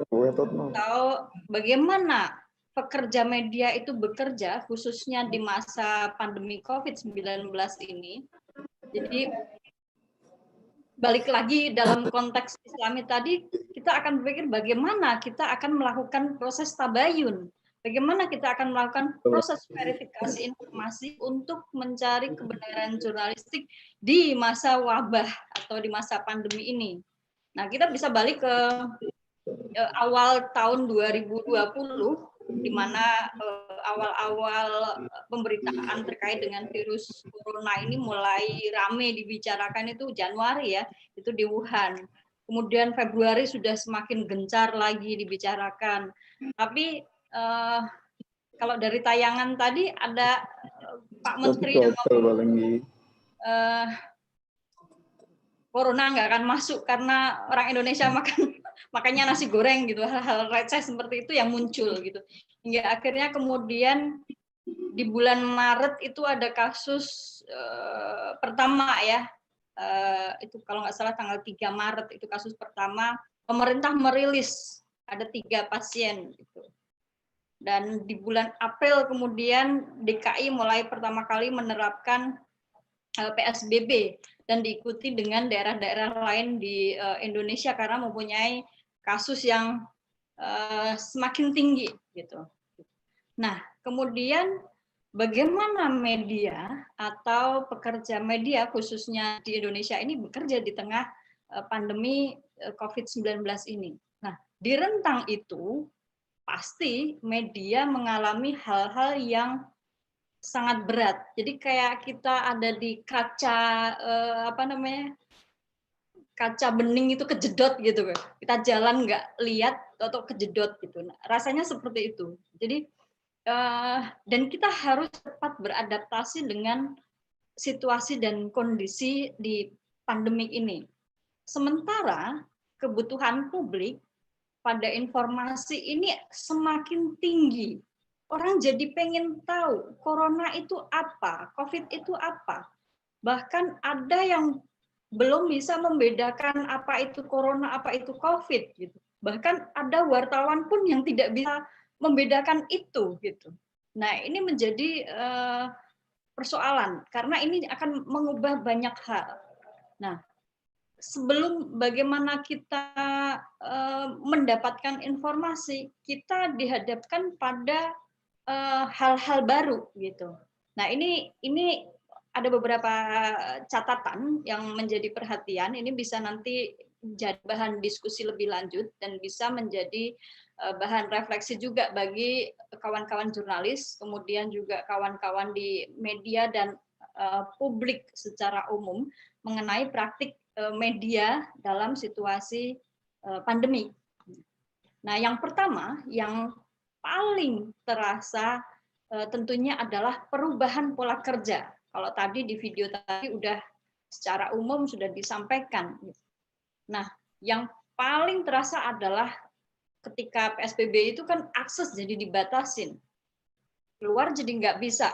F: atau bagaimana pekerja media itu bekerja khususnya di masa pandemi COVID-19 ini. Jadi balik lagi dalam konteks Islami tadi, kita akan berpikir bagaimana kita akan melakukan proses tabayun, bagaimana kita akan melakukan proses verifikasi informasi untuk mencari kebenaran jurnalistik di masa wabah atau di masa pandemi ini. Nah, kita bisa balik ke awal tahun 2020, di mana awal-awal pemberitaan terkait dengan virus corona ini mulai rame dibicarakan itu Januari ya, itu di Wuhan. Kemudian Februari sudah semakin gencar lagi dibicarakan. Tapi kalau dari tayangan tadi ada Pak Menteri yang ngomong, corona nggak akan masuk karena orang Indonesia makannya nasi goreng gitu, hal-hal receh seperti itu yang muncul gitu. Hingga akhirnya kemudian di bulan Maret itu ada kasus pertama ya, itu kalau nggak salah tanggal 3 Maret itu kasus pertama, pemerintah merilis ada 3 pasien gitu. Dan di bulan April kemudian DKI mulai pertama kali menerapkan PSBB dan diikuti dengan daerah-daerah lain di Indonesia karena mempunyai kasus yang semakin tinggi gitu. Nah, kemudian bagaimana media atau pekerja media khususnya di Indonesia ini bekerja di tengah pandemi COVID-19 ini. Nah, di rentang itu pasti media mengalami hal-hal yang sangat berat. Jadi kayak kita ada di kaca kaca bening itu kejedot gitu, kita jalan nggak lihat atau kejedot gitu. Nah, rasanya seperti itu. Jadi dan kita harus cepat beradaptasi dengan situasi dan kondisi di pandemik ini. Sementara kebutuhan publik pada informasi ini semakin tinggi. Orang jadi pengen tahu corona itu apa, COVID itu apa. Bahkan ada yang belum bisa membedakan apa itu corona, apa itu COVID gitu. Bahkan ada wartawan pun yang tidak bisa membedakan itu gitu. Nah, ini menjadi persoalan karena ini akan mengubah banyak hal. Nah, sebelum bagaimana kita mendapatkan informasi, kita dihadapkan pada hal-hal baru gitu. Nah, ini ada beberapa catatan yang menjadi perhatian. Ini bisa nanti jadi bahan diskusi lebih lanjut dan bisa menjadi bahan refleksi juga bagi kawan-kawan jurnalis, kemudian juga kawan-kawan di media dan publik secara umum mengenai praktik media dalam situasi pandemi. Nah, yang pertama, yang paling terasa tentunya adalah perubahan pola kerja. Kalau tadi di video tadi udah secara umum sudah disampaikan. Nah, yang paling terasa adalah ketika PSBB itu kan akses jadi dibatasin. Keluar jadi nggak bisa.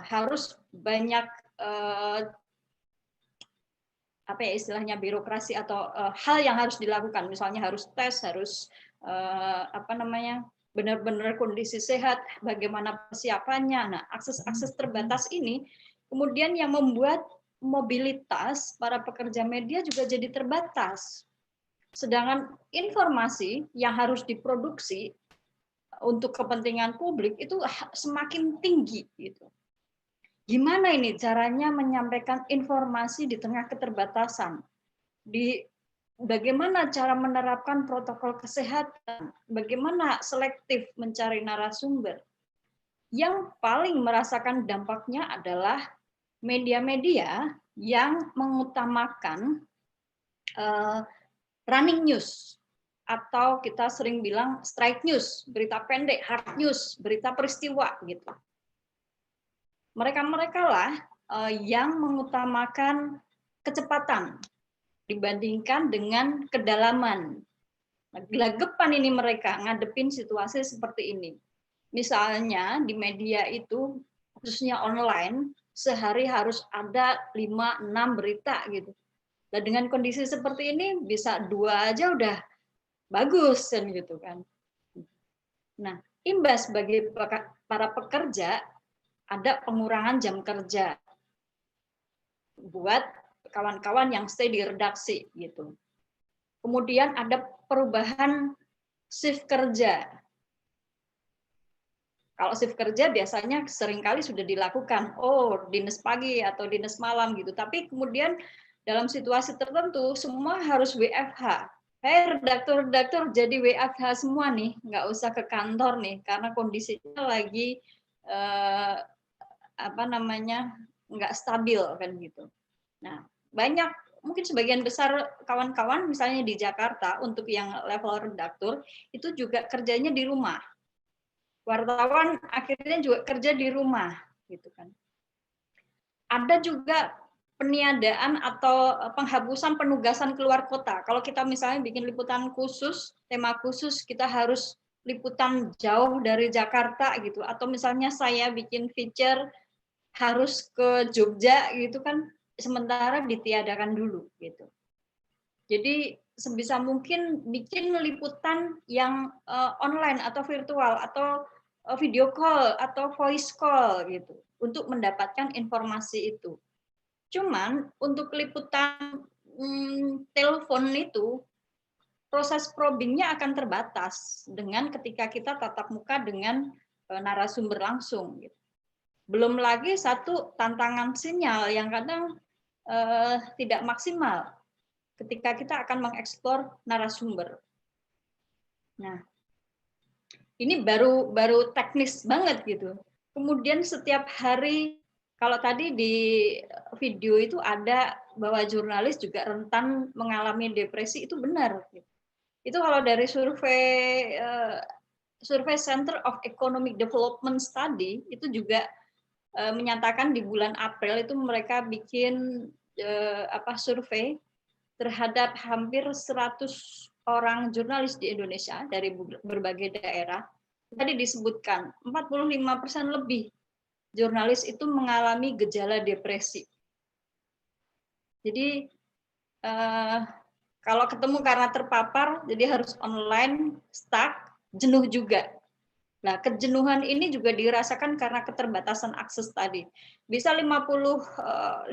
F: Harus banyak apa ya istilahnya birokrasi atau hal yang harus dilakukan. Misalnya harus tes, harus benar-benar kondisi sehat, bagaimana persiapannya. Nah, akses terbatas ini kemudian yang membuat mobilitas para pekerja media juga jadi terbatas. Sedangkan informasi yang harus diproduksi untuk kepentingan publik itu semakin tinggi gitu. Gimana ini caranya menyampaikan informasi di tengah keterbatasan? Bagaimana cara menerapkan protokol kesehatan? Bagaimana selektif mencari narasumber? Yang paling merasakan dampaknya adalah media-media yang mengutamakan running news atau kita sering bilang strike news, berita pendek, hard news, berita peristiwa gitu. Mereka lah yang mengutamakan kecepatan dibandingkan dengan kedalaman. Nah, gelagapan ini mereka ngadepin situasi seperti ini. Misalnya di media itu, khususnya online, sehari harus ada 5-6 berita gitu. Dan dengan kondisi seperti ini bisa 2 aja udah bagus kan gitu kan. Nah, imbas bagi para pekerja ada pengurangan jam kerja buat kawan-kawan yang stay di redaksi gitu. Kemudian ada perubahan shift kerja. Kalau shift kerja biasanya seringkali sudah dilakukan, dinas pagi atau dinas malam gitu. Tapi kemudian dalam situasi tertentu semua harus WFH. Redaktur-redaktur jadi WFH semua nih, nggak usah ke kantor nih, karena kondisinya lagi nggak stabil kan gitu. Nah, banyak mungkin sebagian besar kawan-kawan misalnya di Jakarta untuk yang level redaktur itu juga kerjanya di rumah. Wartawan akhirnya juga kerja di rumah gitu kan. Ada juga peniadaan atau penghapusan penugasan keluar kota. Kalau kita misalnya bikin liputan khusus, tema khusus, kita harus liputan jauh dari Jakarta gitu. Atau misalnya saya bikin feature harus ke Jogja gitu kan, sementara ditiadakan dulu gitu. Jadi sebisa mungkin bikin liputan yang online atau virtual atau video call atau voice call gitu untuk mendapatkan informasi itu. Cuman untuk liputan telepon itu proses probingnya akan terbatas dengan ketika kita tatap muka dengan narasumber langsung gitu. Belum lagi satu tantangan sinyal yang kadang tidak maksimal ketika kita akan mengeksplor narasumber. Nah, ini baru teknis banget gitu. Kemudian setiap hari, kalau tadi di video itu ada bahwa jurnalis juga rentan mengalami depresi, itu benar. Itu kalau dari survei Center of Economic Development Study itu juga menyatakan di bulan April itu mereka bikin survei terhadap hampir 100 orang jurnalis di Indonesia dari berbagai daerah. Tadi disebutkan 45% lebih jurnalis itu mengalami gejala depresi. Jadi kalau ketemu karena terpapar, jadi harus online, stuck, jenuh juga. Nah, kejenuhan ini juga dirasakan karena keterbatasan akses tadi. Bisa 50%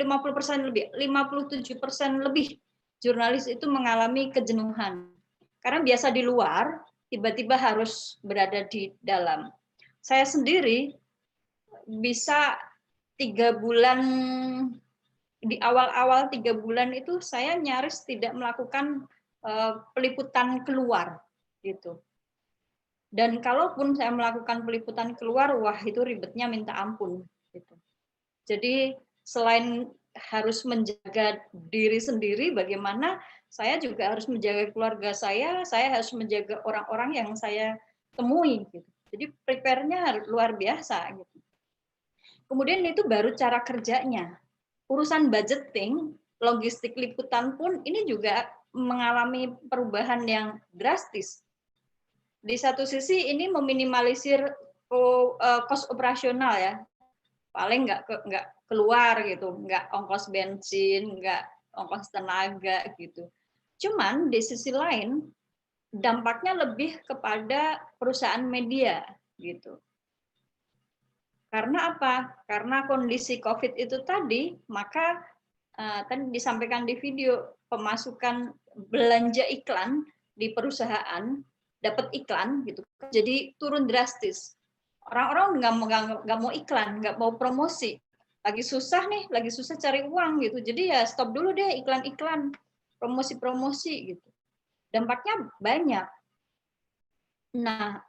F: lebih, 57% lebih jurnalis itu mengalami kejenuhan. Karena biasa di luar, tiba-tiba harus berada di dalam. Saya sendiri bisa 3 bulan, di awal-awal 3 bulan itu saya nyaris tidak melakukan peliputan keluar gitu. Dan kalaupun saya melakukan peliputan keluar, wah itu ribetnya minta ampun gitu. Jadi selain harus menjaga diri sendiri, bagaimana saya juga harus menjaga keluarga saya harus menjaga orang-orang yang saya temui gitu. Jadi prepare-nya luar biasa gitu. Kemudian itu baru cara kerjanya. Urusan budgeting, logistik liputan pun ini juga mengalami perubahan yang drastis. Di satu sisi ini meminimalisir cost operasional ya, paling nggak keluar gitu, nggak ongkos bensin, nggak ongkos tenaga gitu. Cuman di sisi lain dampaknya lebih kepada perusahaan media gitu. Karena apa? Karena kondisi COVID itu tadi, maka tadi disampaikan di video, pemasukan belanja iklan di perusahaan dapat iklan gitu, jadi turun drastis. Orang-orang nggak mau iklan, nggak mau promosi, lagi susah cari uang gitu. Jadi ya stop dulu deh iklan-iklan, promosi-promosi gitu. Dampaknya banyak. Nah,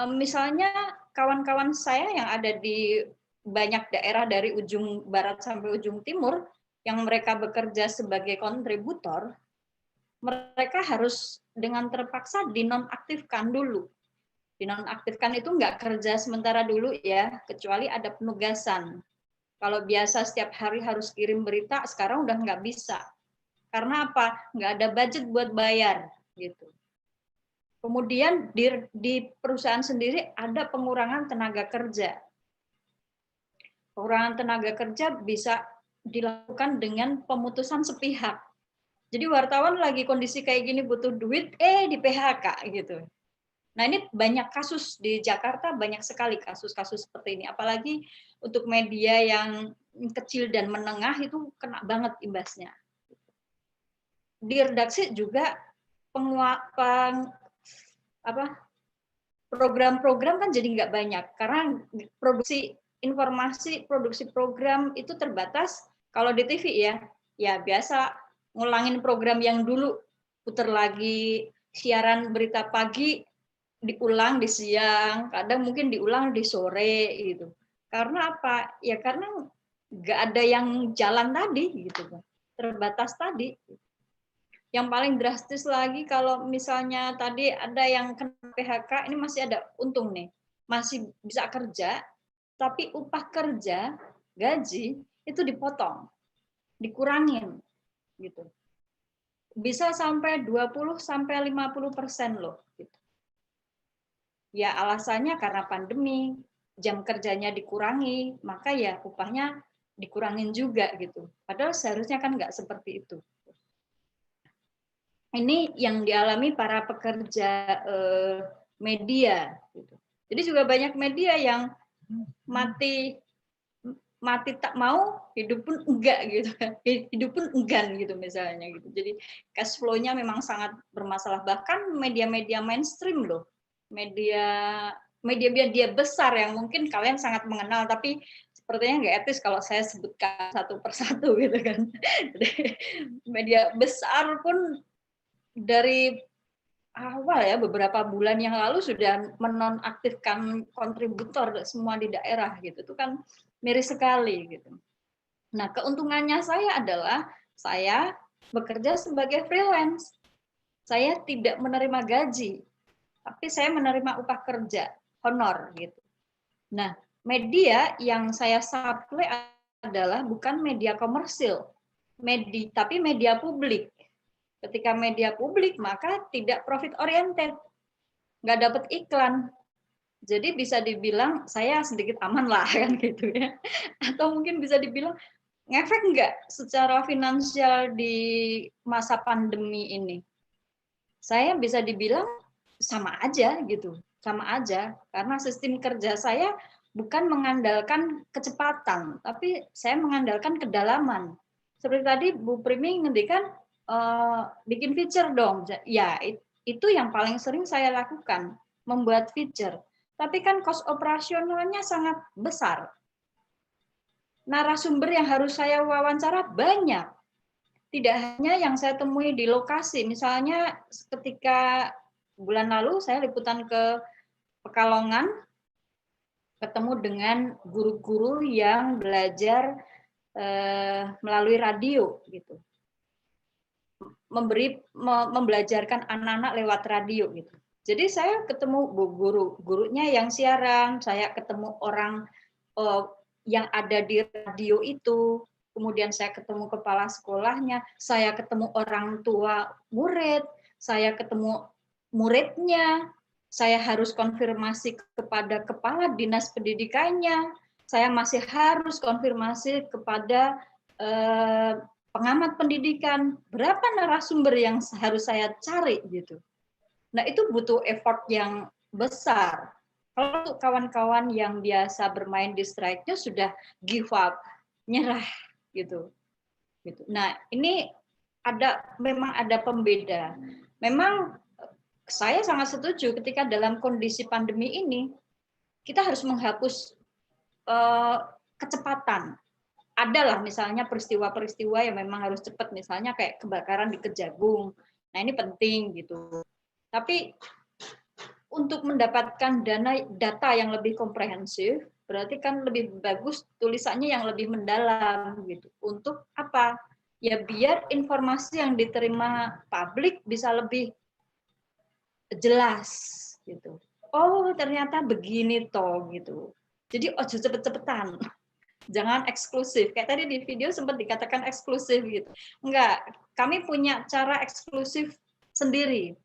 F: misalnya kawan-kawan saya yang ada di banyak daerah dari ujung barat sampai ujung timur, yang mereka bekerja sebagai kontributor, mereka harus dengan terpaksa dinonaktifkan dulu. Dinonaktifkan itu nggak kerja sementara dulu ya, kecuali ada penugasan. Kalau biasa setiap hari harus kirim berita, sekarang udah nggak bisa. Karena apa? Nggak ada budget buat bayar gitu. Kemudian di perusahaan sendiri ada pengurangan tenaga kerja. Pengurangan tenaga kerja bisa dilakukan dengan pemutusan sepihak. Jadi wartawan lagi kondisi kayak gini butuh duit, di PHK gitu. Nah ini banyak kasus di Jakarta, banyak sekali kasus-kasus seperti ini. Apalagi untuk media yang kecil dan menengah itu kena banget imbasnya. Di redaksi juga program-program kan jadi nggak banyak karena produksi informasi, produksi program itu terbatas. Kalau di TV ya biasa ngulangin program yang dulu, putar lagi siaran berita pagi, diulang di siang, kadang mungkin diulang di sore gitu. Karena apa? Ya karena nggak ada yang jalan tadi gitu, terbatas tadi. Yang paling drastis lagi kalau misalnya tadi ada yang kena PHK, ini masih ada untung nih, masih bisa kerja, tapi upah kerja, gaji itu dipotong, dikurangin gitu. Bisa sampai 20-50% loh. Gitu. Ya alasannya karena pandemi, jam kerjanya dikurangi, maka ya upahnya dikurangin juga gitu. Padahal seharusnya kan nggak seperti itu. Ini yang dialami para pekerja media. Gitu. Jadi juga banyak media yang mati tak mau, hidup pun enggak gitu kan, hidup pun enggan gitu misalnya gitu. Jadi cash flow-nya memang sangat bermasalah. Bahkan media-media mainstream loh, media besar yang mungkin kalian sangat mengenal, tapi sepertinya nggak etis kalau saya sebutkan satu persatu gitu kan. Jadi, media besar pun dari awal ya beberapa bulan yang lalu sudah menonaktifkan kontributor semua di daerah gitu. Itu kan miris sekali gitu. Nah, keuntungannya saya adalah saya bekerja sebagai freelance. Saya tidak menerima gaji, tapi saya menerima upah kerja, honor gitu. Nah, media yang saya supply adalah bukan media komersil, tapi media publik. Ketika media publik maka tidak profit oriented, nggak dapat iklan. Jadi bisa dibilang saya sedikit aman lah kan gitu ya. Atau mungkin bisa dibilang ngefek nggak secara finansial di masa pandemi ini? Saya bisa dibilang sama aja gitu, sama aja. Karena sistem kerja saya bukan mengandalkan kecepatan, tapi saya mengandalkan kedalaman. Seperti tadi Bu Primi ngendikan bikin feature dong. Ya, itu yang paling sering saya lakukan, membuat feature. Tapi kan cost operasionalnya sangat besar. Narasumber yang harus saya wawancara banyak. Tidak hanya yang saya temui di lokasi. Misalnya ketika bulan lalu saya liputan ke Pekalongan, ketemu dengan guru-guru yang belajar melalui radio gitu. Membelajarkan anak-anak lewat radio gitu. Jadi saya ketemu gurunya yang siaran, saya ketemu orang yang ada di radio itu, kemudian saya ketemu kepala sekolahnya, saya ketemu orang tua murid, saya ketemu muridnya, saya harus konfirmasi kepada kepala dinas pendidikannya, saya masih harus konfirmasi kepada pengamat pendidikan, berapa narasumber yang harus saya cari gitu. Nah, itu butuh effort yang besar. Kalau untuk kawan-kawan yang biasa bermain di strike-nya sudah give up, nyerah gitu. Nah, ini memang ada pembeda. Memang saya sangat setuju ketika dalam kondisi pandemi ini kita harus menghapus kecepatan. Adalah misalnya peristiwa-peristiwa yang memang harus cepat, misalnya kayak kebakaran di Kejagung. Nah, ini penting gitu. Tapi untuk mendapatkan data yang lebih komprehensif, berarti kan lebih bagus tulisannya yang lebih mendalam gitu. Untuk apa? Ya biar informasi yang diterima publik bisa lebih jelas gitu. Oh, ternyata begini toh gitu. Jadi ojo cepet-cepetan. Jangan eksklusif. Kayak tadi di video sempat dikatakan eksklusif gitu. Enggak, kami punya cara eksklusif sendiri.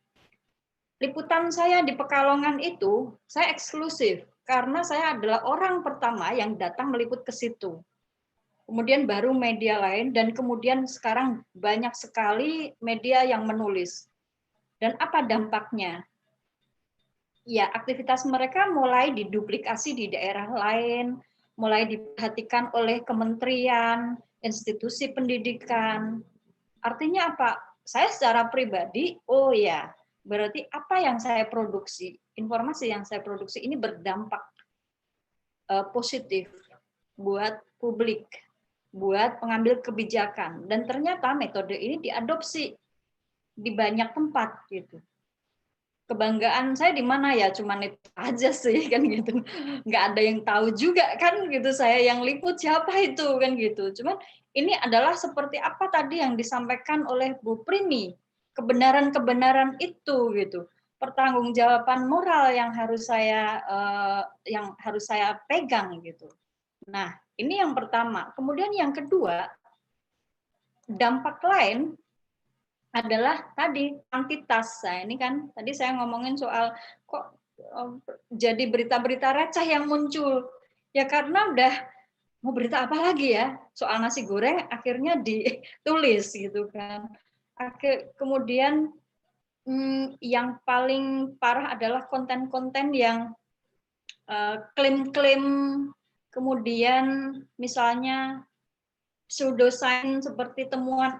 F: Liputan saya di Pekalongan itu, saya eksklusif. Karena saya adalah orang pertama yang datang meliput ke situ. Kemudian baru media lain, dan kemudian sekarang banyak sekali media yang menulis. Dan apa dampaknya? Ya, aktivitas mereka mulai diduplikasi di daerah lain, mulai diperhatikan oleh kementerian, institusi pendidikan. Artinya apa? Saya secara pribadi, oh ya, berarti apa yang saya produksi, informasi yang saya produksi ini berdampak positif buat publik, buat pengambil kebijakan. Dan ternyata metode ini diadopsi di banyak tempat gitu. Kebanggaan saya di mana ya, cuman itu aja sih kan gitu, nggak ada yang tahu juga kan gitu saya yang liput siapa itu kan gitu. Cuman ini adalah seperti apa tadi yang disampaikan oleh Bu Primi, kebenaran-kebenaran itu gitu, pertanggungjawaban moral yang harus saya pegang gitu. Nah ini yang pertama. Kemudian yang kedua, dampak lain adalah tadi kuantitas. Nah, ini kan tadi saya ngomongin soal kok jadi berita-berita receh yang muncul. Ya karena udah mau berita apa lagi ya? Soal nasi goreng akhirnya ditulis gitu kan. Kemudian yang paling parah adalah konten-konten yang klaim-klaim, kemudian misalnya pseudoscience seperti temuan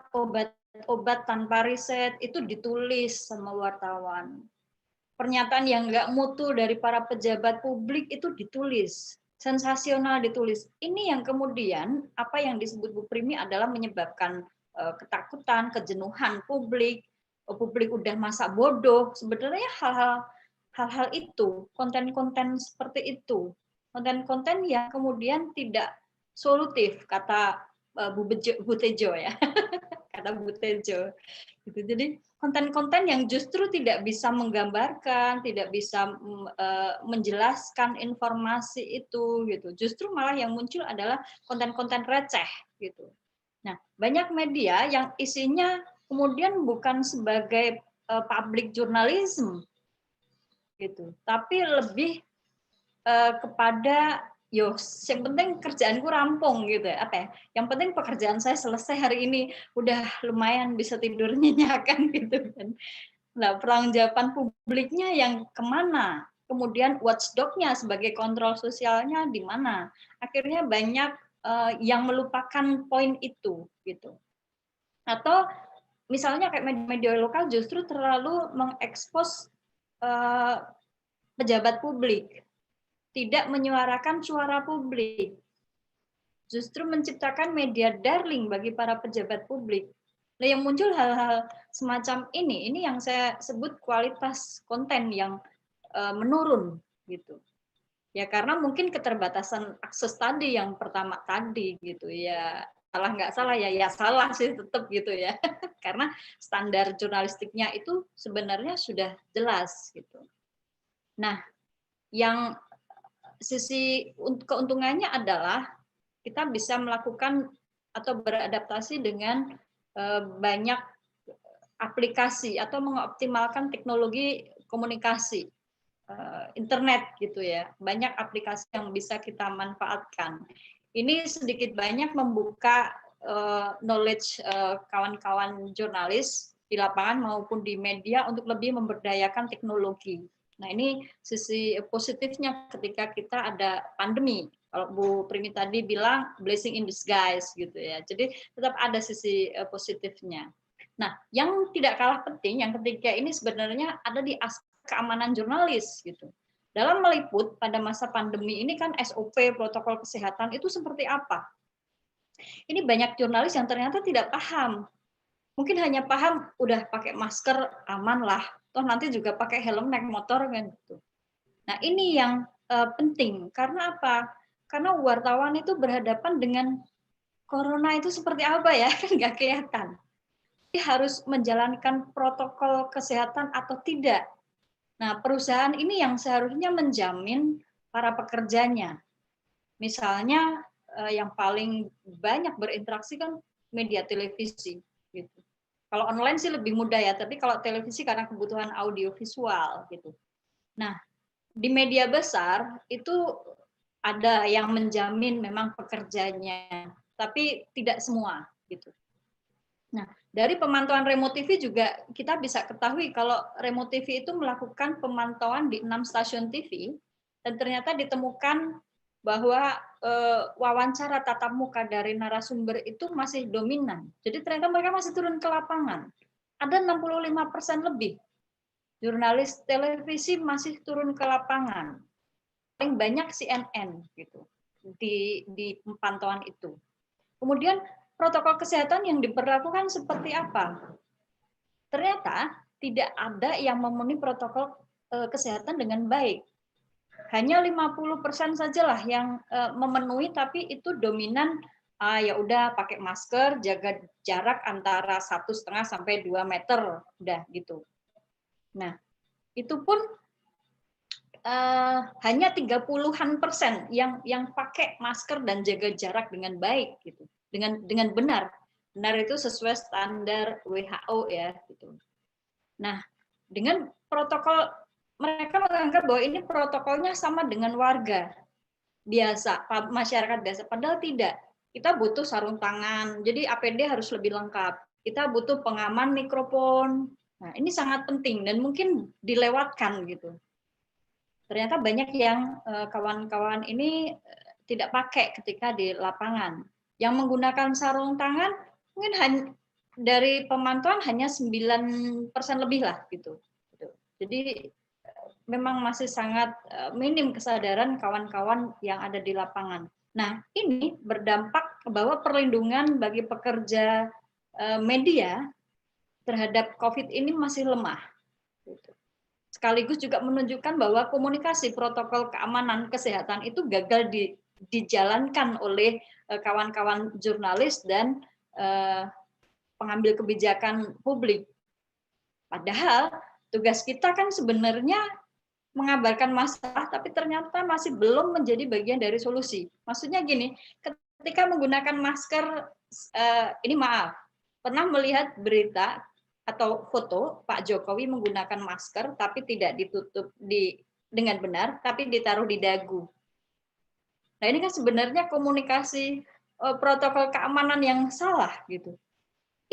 F: obat tanpa riset itu ditulis sama wartawan. Pernyataan yang nggak mutu dari para pejabat publik itu ditulis, sensasional ditulis. Ini yang kemudian apa yang disebut Bu Primi adalah menyebabkan ketakutan, kejenuhan publik. Publik udah masa bodoh. Sebenarnya hal-hal itu, konten-konten seperti itu, konten-konten yang kemudian tidak solutif, kata Bu Tejo ya. Kata Bu Tejo. Gitu. Jadi konten-konten yang justru tidak bisa menggambarkan, tidak bisa menjelaskan informasi itu gitu. Justru malah yang muncul adalah konten-konten receh gitu. Nah, banyak media yang isinya kemudian bukan sebagai public journalism gitu, tapi lebih kepada yang penting kerjaanku rampung gitu ya, apa ya, yang penting pekerjaan saya selesai hari ini, udah lumayan bisa tidur nyenyak kan gitu kan. Nah, pertanggungjawaban publiknya yang kemana? Kemudian watchdog-nya sebagai kontrol sosialnya di mana? Akhirnya banyak yang melupakan poin itu gitu. Atau misalnya kayak media lokal justru terlalu mengekspos pejabat publik, tidak menyuarakan suara publik, justru menciptakan media darling bagi para pejabat publik. Nah, yang muncul hal-hal semacam ini yang saya sebut kualitas konten yang menurun gitu. Ya karena mungkin keterbatasan akses tadi yang pertama tadi gitu ya. Salah nggak salah ya salah sih tetap gitu ya. Karena standar jurnalistiknya itu sebenarnya sudah jelas gitu. Nah, yang sisi keuntungannya adalah kita bisa melakukan atau beradaptasi dengan banyak aplikasi atau mengoptimalkan teknologi komunikasi internet gitu ya. Banyak aplikasi yang bisa kita manfaatkan. Ini sedikit banyak membuka knowledge kawan-kawan jurnalis di lapangan maupun di media untuk lebih memberdayakan teknologi. Nah, ini sisi positifnya ketika kita ada pandemi. Kalau Bu Primi tadi bilang blessing in disguise gitu ya. Jadi tetap ada sisi positifnya. Nah, yang tidak kalah penting, yang ketiga ini sebenarnya ada di aspek keamanan jurnalis gitu. Dalam meliput pada masa pandemi ini kan SOP protokol kesehatan itu seperti apa? Ini banyak jurnalis yang ternyata tidak paham. Mungkin hanya paham udah pakai masker aman lah, toh nanti juga pakai helm naik motor kan gitu. Nah, ini yang penting karena apa? Karena wartawan itu berhadapan dengan corona itu seperti apa ya, kan nggak kelihatan. Dia harus menjalankan protokol kesehatan atau tidak. Nah, perusahaan ini yang seharusnya menjamin para pekerjanya. Misalnya yang paling banyak berinteraksi kan media televisi gitu. Kalau online sih lebih mudah ya, tapi kalau televisi karena kebutuhan audiovisual gitu. Nah, di media besar itu ada yang menjamin memang pekerjanya, tapi tidak semua gitu. Nah, dari pemantauan Remote TV juga kita bisa ketahui kalau Remote TV itu melakukan pemantauan di 6 stasiun TV dan ternyata ditemukan bahwa wawancara tatap muka dari narasumber itu masih dominan. Jadi ternyata mereka masih turun ke lapangan. Ada 65% lebih jurnalis televisi masih turun ke lapangan. Paling banyak CNN gitu di pantauan itu. Kemudian protokol kesehatan yang diberlakukan seperti apa? Ternyata tidak ada yang memenuhi protokol kesehatan dengan baik. Hanya 50% sajalah yang memenuhi, tapi itu dominan ya udah pakai masker, jaga jarak antara 1,5 sampai 2 meter, udah gitu. Nah, itu pun hanya 30-an% yang pakai masker dan jaga jarak dengan baik gitu, dengan benar itu sesuai standar WHO ya gitu. Nah, dengan protokol mereka menganggap bahwa ini protokolnya sama dengan warga biasa, masyarakat biasa, padahal tidak. Kita butuh sarung tangan, jadi APD harus lebih lengkap. Kita butuh pengaman mikrofon. Nah, ini sangat penting dan mungkin dilewatkan gitu. Ternyata banyak yang kawan-kawan ini tidak pakai ketika di lapangan. Yang menggunakan sarung tangan mungkin dari pemantauan hanya 9% lebih lah gitu. Jadi memang masih sangat minim kesadaran kawan-kawan yang ada di lapangan. Nah, ini berdampak bahwa perlindungan bagi pekerja media terhadap COVID ini masih lemah. Sekaligus juga menunjukkan bahwa komunikasi protokol keamanan kesehatan itu gagal dijalankan oleh kawan-kawan jurnalis dan pengambil kebijakan publik. Padahal tugas kita kan sebenarnya mengabarkan masalah, tapi ternyata masih belum menjadi bagian dari solusi. Maksudnya gini, ketika menggunakan masker, ini maaf, pernah melihat berita atau foto Pak Jokowi menggunakan masker, tapi tidak ditutup dengan benar, tapi ditaruh di dagu. Nah, ini kan sebenarnya komunikasi protokol keamanan yang salah gitu.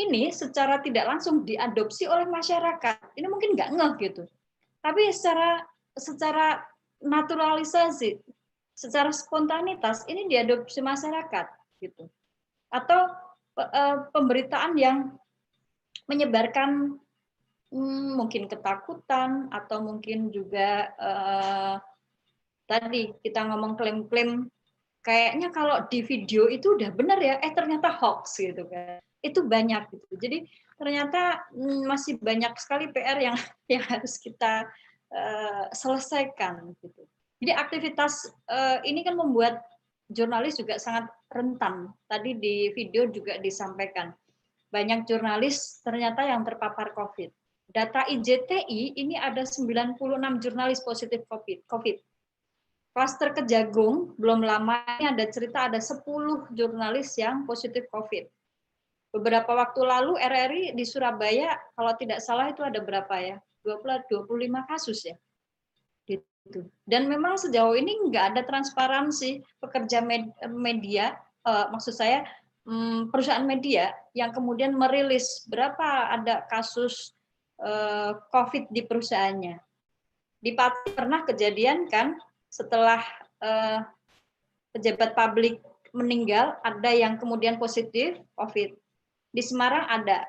F: Ini secara tidak langsung diadopsi oleh masyarakat. Ini mungkin nggak ngeh gitu. Tapi secara naturalisasi, secara spontanitas ini diadopsi masyarakat gitu. Atau pemberitaan yang menyebarkan mungkin ketakutan atau mungkin juga tadi kita ngomong klaim-klaim kayaknya kalau di video itu udah benar ya, ternyata hoax gitu kan. Itu banyak gitu. Jadi ternyata masih banyak sekali PR yang harus kita selesaikan gitu. Jadi aktivitas ini kan membuat jurnalis juga sangat rentan. Tadi di video juga disampaikan. Banyak jurnalis ternyata yang terpapar COVID. Data IJTI ini ada 96 jurnalis positif COVID. Klaster Kejagung belum lama ini ada cerita ada 10 jurnalis yang positif COVID. Beberapa waktu lalu RRI di Surabaya kalau tidak salah itu ada berapa ya? 25 kasus ya. Gitu. Dan memang sejauh ini nggak ada transparansi pekerja media, maksud saya perusahaan media yang kemudian merilis berapa ada kasus COVID di perusahaannya. Di Pati pernah kejadian kan setelah pejabat publik meninggal ada yang kemudian positif COVID. Di Semarang ada.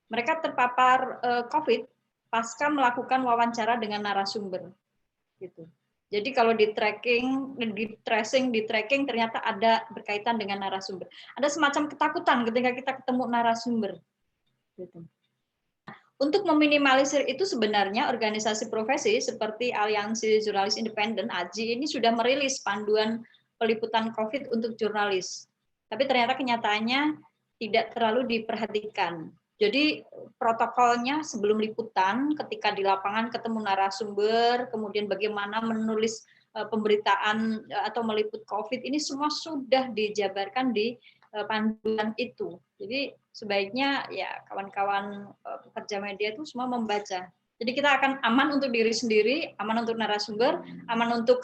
F: Mereka terpapar COVID pasca melakukan wawancara dengan narasumber. Gitu. Jadi kalau di tracking ternyata ada berkaitan dengan narasumber. Ada semacam ketakutan ketika kita ketemu narasumber. Gitu. Untuk meminimalisir itu sebenarnya organisasi profesi seperti Aliansi Jurnalis Independen (AJI) ini sudah merilis panduan peliputan COVID untuk jurnalis. Tapi ternyata kenyataannya tidak terlalu diperhatikan. Jadi protokolnya sebelum liputan, ketika di lapangan ketemu narasumber, kemudian bagaimana menulis pemberitaan atau meliput COVID ini semua sudah dijabarkan di panduan itu. Jadi sebaiknya ya kawan-kawan pekerja media itu semua membaca. Jadi kita akan aman untuk diri sendiri, aman untuk narasumber, aman untuk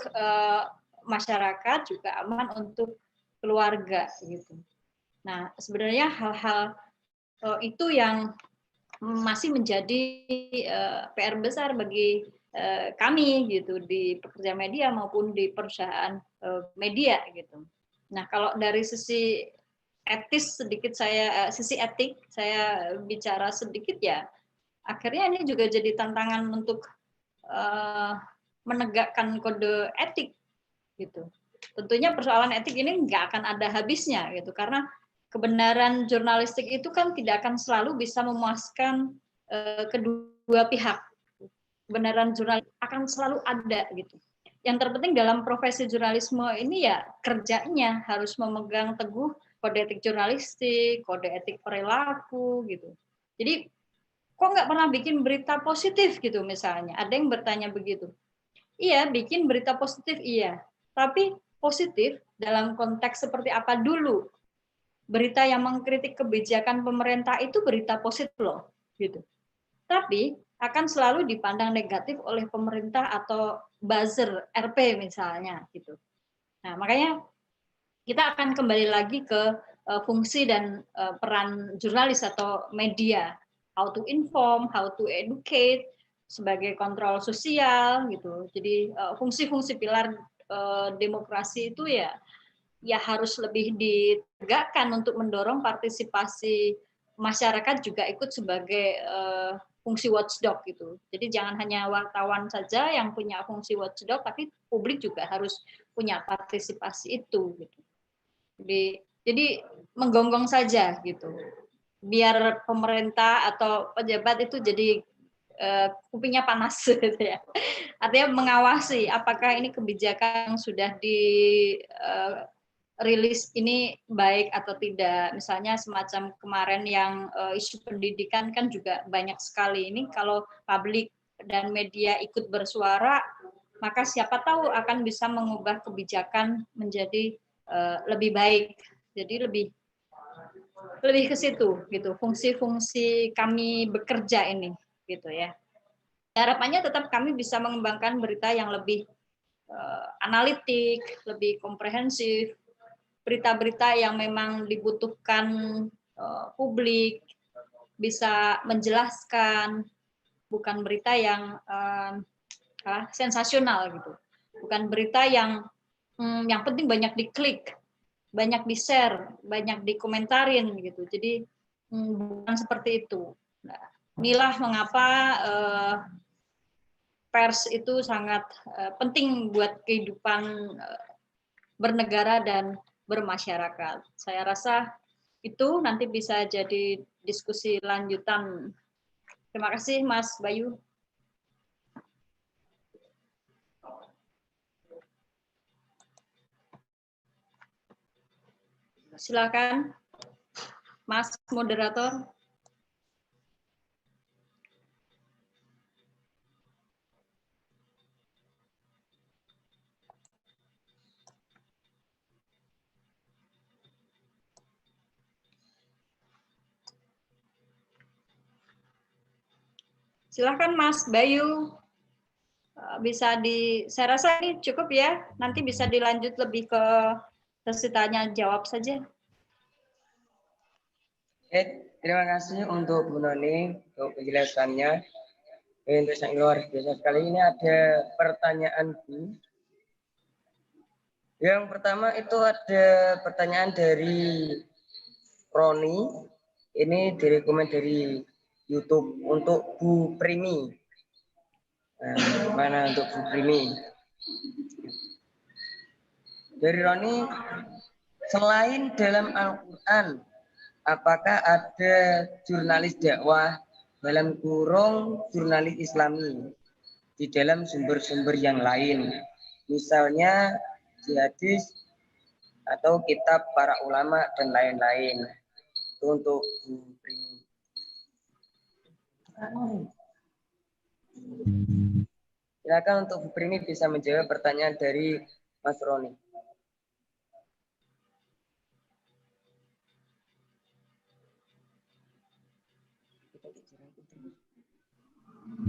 F: masyarakat, juga aman untuk keluarga gitu. Nah, sebenarnya hal-hal itu yang masih menjadi PR besar bagi kami gitu di pekerja media maupun di perusahaan media gitu. Nah, kalau dari sisi etis sedikit sisi etik saya bicara sedikit ya, akhirnya ini juga jadi tantangan untuk menegakkan kode etik gitu. Tentunya persoalan etik ini nggak akan ada habisnya gitu, karena kebenaran jurnalistik itu kan tidak akan selalu bisa memuaskan kedua pihak. Kebenaran jurnalis akan selalu ada gitu. Yang terpenting dalam profesi jurnalisme ini ya kerjanya harus memegang teguh kode etik jurnalistik, kode etik perilaku gitu. Jadi kok nggak pernah bikin berita positif gitu misalnya. Ada yang bertanya begitu. Iya, bikin berita positif iya. Tapi positif dalam konteks seperti apa dulu? Berita yang mengkritik kebijakan pemerintah itu berita positif loh, gitu. Tapi akan selalu dipandang negatif oleh pemerintah atau buzzer RP misalnya, gitu. Nah, makanya kita akan kembali lagi ke fungsi dan peran jurnalis atau media, how to inform, how to educate, sebagai kontrol sosial, gitu. Jadi fungsi-fungsi pilar demokrasi itu ya harus lebih ditegakkan untuk mendorong partisipasi masyarakat juga ikut sebagai fungsi watchdog gitu. Jadi jangan hanya wartawan saja yang punya fungsi watchdog, tapi publik juga harus punya partisipasi itu gitu. Jadi menggonggong saja gitu. Biar pemerintah atau pejabat itu jadi kupingnya panas gitu ya. Artinya mengawasi apakah ini kebijakan yang sudah rilis ini baik atau tidak. Misalnya semacam kemarin yang isu pendidikan kan juga banyak sekali. Ini kalau publik dan media ikut bersuara, maka siapa tahu akan bisa mengubah kebijakan menjadi lebih baik. Jadi lebih ke situ gitu. Fungsi-fungsi kami bekerja ini gitu ya. Harapannya tetap kami bisa mengembangkan berita yang lebih analitik, lebih komprehensif, berita-berita yang memang dibutuhkan publik, bisa menjelaskan, bukan berita yang sensasional gitu, bukan berita yang penting banyak diklik, banyak di-share, banyak dikomentarin gitu. Jadi bukan seperti itu. Nah, inilah mengapa pers itu sangat penting buat kehidupan bernegara dan bermasyarakat. Saya rasa itu nanti bisa jadi diskusi lanjutan. Terima kasih Mas Bayu. Silakan Mas moderator. Silakan Mas Bayu. Saya rasa ini cukup ya. Nanti bisa dilanjut lebih ke sesi tanya jawab saja.
B: Terima kasih untuk Bu Noni untuk penjelasannya. Untuk yang luar biasa sekali. Ini ada pertanyaan Bu. Yang pertama itu ada pertanyaan dari Roni. Ini direkomend dari YouTube untuk Bu Primi. Nah, mana untuk Bu Primi? Dari Roni, selain dalam Al-Quran, apakah ada jurnalis dakwah dalam kurung jurnalis Islami di dalam sumber-sumber yang lain, misalnya di hadis atau kitab para ulama dan lain-lain? Itu untuk Bu Primi. Silakan untuk Bu Prini bisa menjawab pertanyaan dari Mas Roni.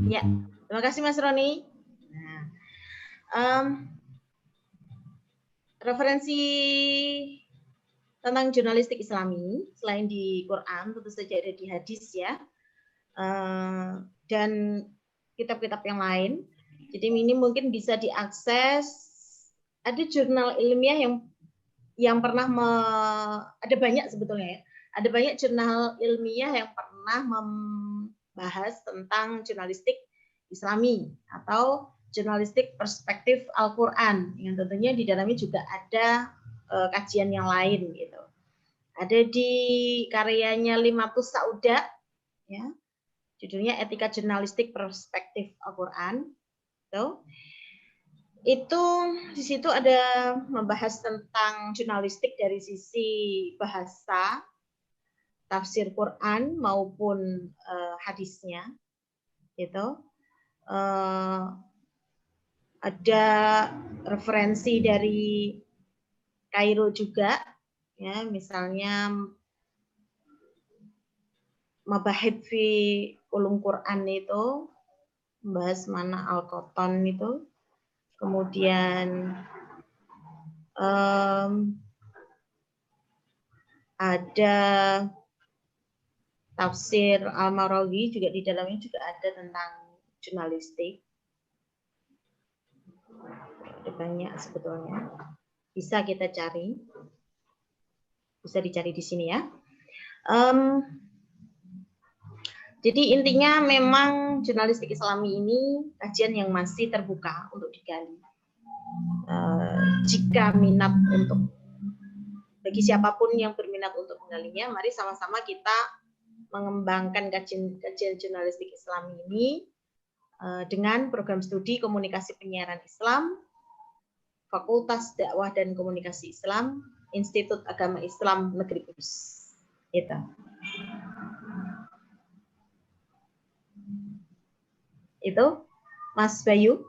A: Ya, terima kasih Mas Roni. Nah, referensi tentang jurnalistik Islami selain di Quran tentu saja ada di hadis ya, dan kitab-kitab yang lain. Jadi ini mungkin bisa diakses. Ada jurnal ilmiah yang pernah ada banyak sebetulnya ya. Ada banyak jurnal ilmiah yang pernah membahas tentang jurnalistik Islami atau jurnalistik perspektif Al-Quran yang tentunya di dalamnya juga ada kajian yang lain gitu. Ada di karyanya Limatus Sauda ya. Judulnya Etika Jurnalistik Perspektif Al-Quran. Itu di situ ada membahas tentang jurnalistik dari sisi bahasa, tafsir Quran maupun hadisnya gitu. Ada referensi dari Kairo juga ya, misalnya Mabahib fi Ulum Quran itu membahas mana Al-Qatan itu. Kemudian ada tafsir Al-Marawi juga, di dalamnya juga ada tentang jurnalistik. Ada banyak sebetulnya. Bisa kita cari. Bisa dicari di sini ya. Jadi intinya memang jurnalistik Islami ini kajian yang masih terbuka untuk digali. Jika minat bagi siapapun yang berminat untuk menggalinya, mari sama-sama kita mengembangkan kajian jurnalistik Islami ini dengan program studi komunikasi penyiaran Islam, Fakultas Dakwah dan Komunikasi Islam, Institut Agama Islam Negeri Kudus. Itu. Itu, Mas Bayu.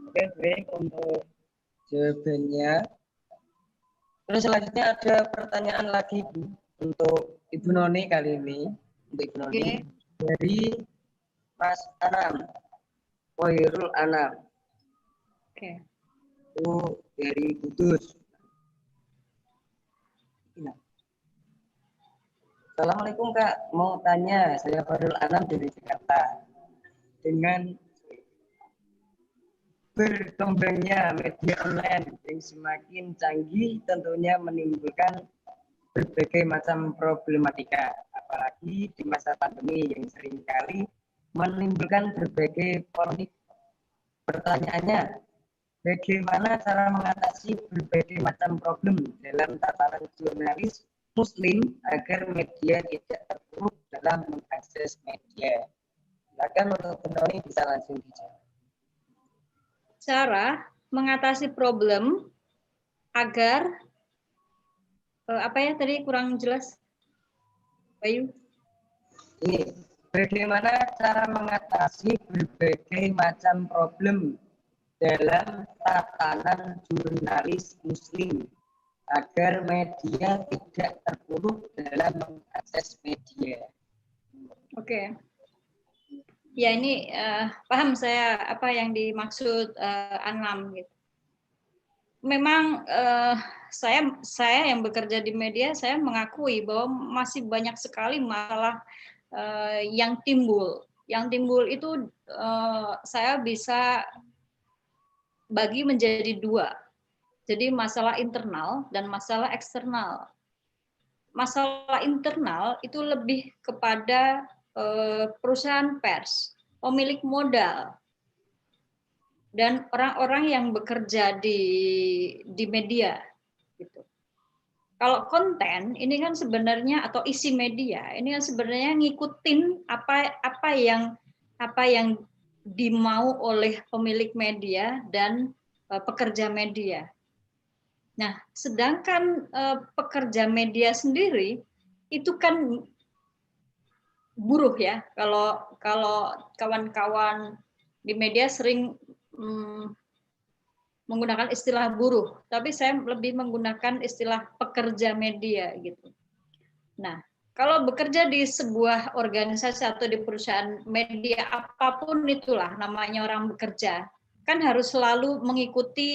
B: Oke, baik untuk jawabannya. Terus selanjutnya ada pertanyaan lagi Bu untuk Ibu Noni kali ini, untuk Ibu Noni dari Mas Anam, Khairul Anam.
F: Oke.
B: Itu dari Kudus. Assalamualaikum Kak, mau tanya, saya Khairul Anam dari Jakarta. Dengan berkembangnya media online yang semakin canggih tentunya menimbulkan berbagai macam problematika, apalagi di masa pandemi yang seringkali menimbulkan berbagai polemik. Pertanyaannya, bagaimana cara mengatasi berbagai macam problem dalam tataran jurnalis Muslim agar media tidak terpuruk dalam mengakses media? Silakan untuk Penoni bisa langsung dijawab.
F: Cara mengatasi problem agar apa ya tadi kurang jelas, Bayu?
B: Ini bagaimana cara mengatasi berbagai macam problem dalam tatanan jurnalis Muslim agar media tidak terpuruk dalam mengakses media.
F: Oke. Ya ini paham saya apa yang dimaksud Anam gitu. Memang saya yang bekerja di media, saya mengakui bahwa masih banyak sekali masalah yang timbul. Yang timbul itu saya bisa bagi menjadi dua. Jadi masalah internal dan masalah eksternal. Masalah internal itu lebih kepada perusahaan pers, pemilik modal, dan orang-orang yang bekerja di media. Gitu. Kalau konten ini kan sebenarnya atau isi media ini kan sebenarnya ngikutin apa yang dimau oleh pemilik media dan pekerja media. Nah, sedangkan pekerja media sendiri itu kan buruh ya. Kalau kawan-kawan di media sering menggunakan istilah buruh, tapi saya lebih menggunakan istilah pekerja media gitu. Nah, kalau bekerja di sebuah organisasi atau di perusahaan media apapun itulah namanya orang bekerja, kan harus selalu mengikuti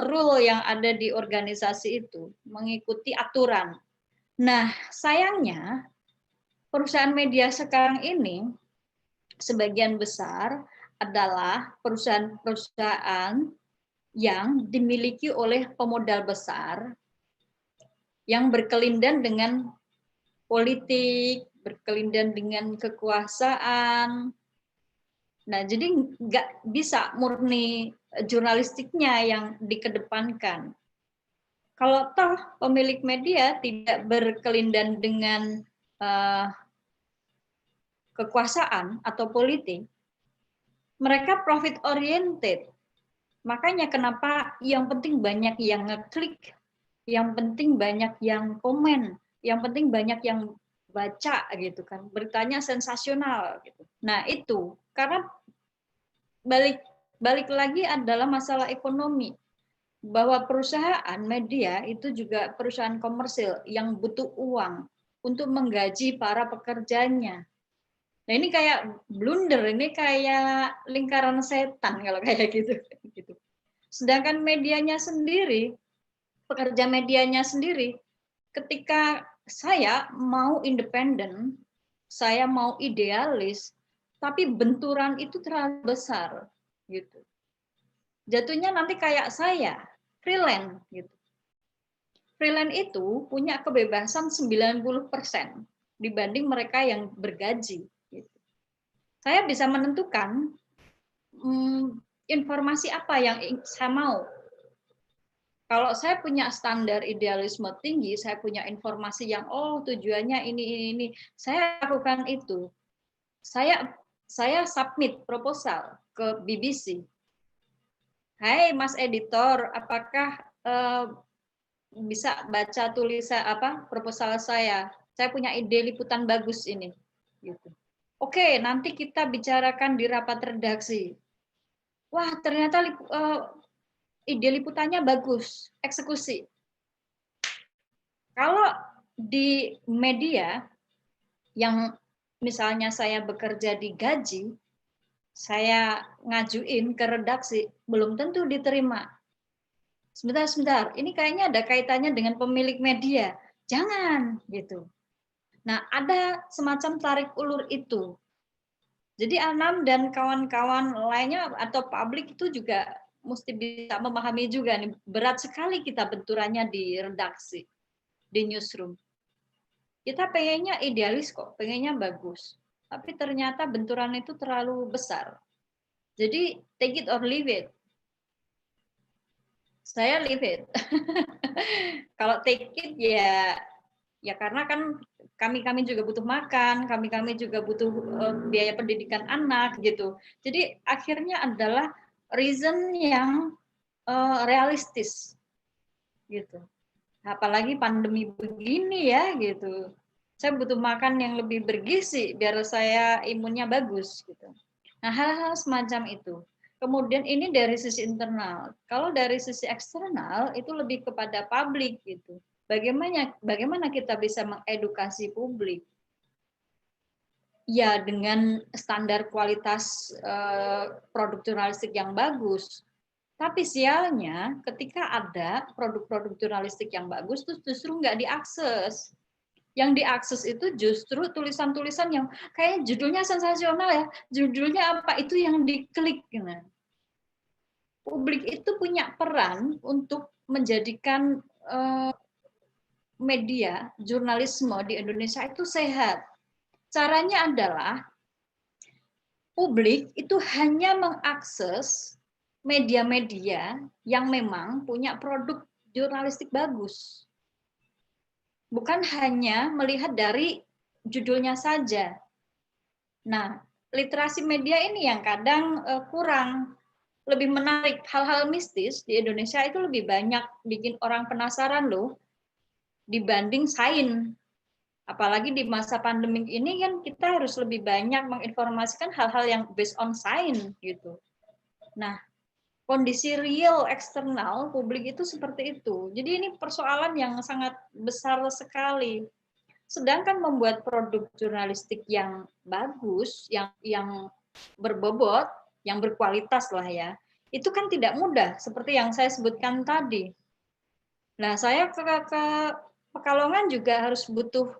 F: rule yang ada di organisasi itu, mengikuti aturan. Nah, sayangnya perusahaan media sekarang ini sebagian besar adalah perusahaan-perusahaan yang dimiliki oleh pemodal besar yang berkelindan dengan politik, berkelindan dengan kekuasaan. Nah, jadi nggak bisa murni jurnalistiknya yang dikedepankan. Kalau toh pemilik media tidak berkelindan dengan kekuasaan atau politik, mereka profit oriented. Makanya kenapa yang penting banyak yang ngeklik, yang penting banyak yang komen, yang penting banyak yang baca gitu kan, beritanya sensasional gitu. Nah, itu karena balik lagi adalah masalah ekonomi, bahwa perusahaan media itu juga perusahaan komersil yang butuh uang untuk menggaji para pekerjanya. Nah, ini kayak blunder, ini kayak lingkaran setan kalau kayak gitu. Sedangkan medianya sendiri, pekerja medianya sendiri, ketika saya mau independen, saya mau idealis, tapi benturan itu terlalu besar, gitu. Jatuhnya nanti kayak saya, freelance, gitu. Freelance itu punya kebebasan 90% dibanding mereka yang bergaji. Saya bisa menentukan informasi apa yang saya mau. Kalau saya punya standar idealisme tinggi, saya punya informasi yang tujuannya ini, saya lakukan itu. Saya submit proposal ke BBC. Hai Mas editor, apakah bisa baca tulisan proposal saya? Saya punya ide liputan bagus ini. Gitu. Oke, nanti kita bicarakan di rapat redaksi. Wah, ternyata ide liputannya bagus, eksekusi. Kalau di media yang misalnya saya bekerja digaji, saya ngajuin ke redaksi, belum tentu diterima. Sebentar, ini kayaknya ada kaitannya dengan pemilik media. Jangan, gitu. Nah, ada semacam tarik ulur itu. Jadi Anam dan kawan-kawan lainnya atau publik itu juga mesti bisa memahami juga nih, berat sekali kita benturannya di redaksi, di newsroom. Kita pengennya idealis kok, pengennya bagus. Tapi ternyata benturan itu terlalu besar. Jadi take it or leave it. Saya leave it. Kalau take it ya karena kan kami juga butuh makan, kami juga butuh biaya pendidikan anak gitu. Jadi akhirnya adalah reason yang realistis gitu. Apalagi pandemi begini ya gitu. Saya butuh makan yang lebih bergizi biar saya imunnya bagus gitu. Nah, hal-hal semacam itu. Kemudian ini dari sisi internal. Kalau dari sisi eksternal itu lebih kepada publik gitu. Bagaimana kita bisa mengedukasi publik? Ya dengan standar kualitas produk jurnalistik yang bagus. Tapi sialnya ketika ada produk-produk jurnalistik yang bagus terus justru nggak diakses. Yang diakses itu justru tulisan-tulisan yang kayak judulnya sensasional ya. Judulnya apa itu yang diklik. Nah. Publik itu punya peran untuk menjadikan media jurnalisme di Indonesia itu sehat. Caranya adalah publik itu hanya mengakses media-media yang memang punya produk jurnalistik bagus. Bukan hanya melihat dari judulnya saja. Nah, literasi media ini yang kadang kurang. Lebih menarik, hal-hal mistis di Indonesia itu lebih banyak bikin orang penasaran loh, dibanding sains. Apalagi di masa pandemik ini kan kita harus lebih banyak menginformasikan hal-hal yang based on science gitu. Nah, kondisi real eksternal publik itu seperti itu. Jadi ini persoalan yang sangat besar sekali. Sedangkan membuat produk jurnalistik yang bagus, yang berbobot, yang berkualitas lah ya, itu kan tidak mudah seperti yang saya sebutkan tadi. Nah, saya ke Pekalongan juga harus butuh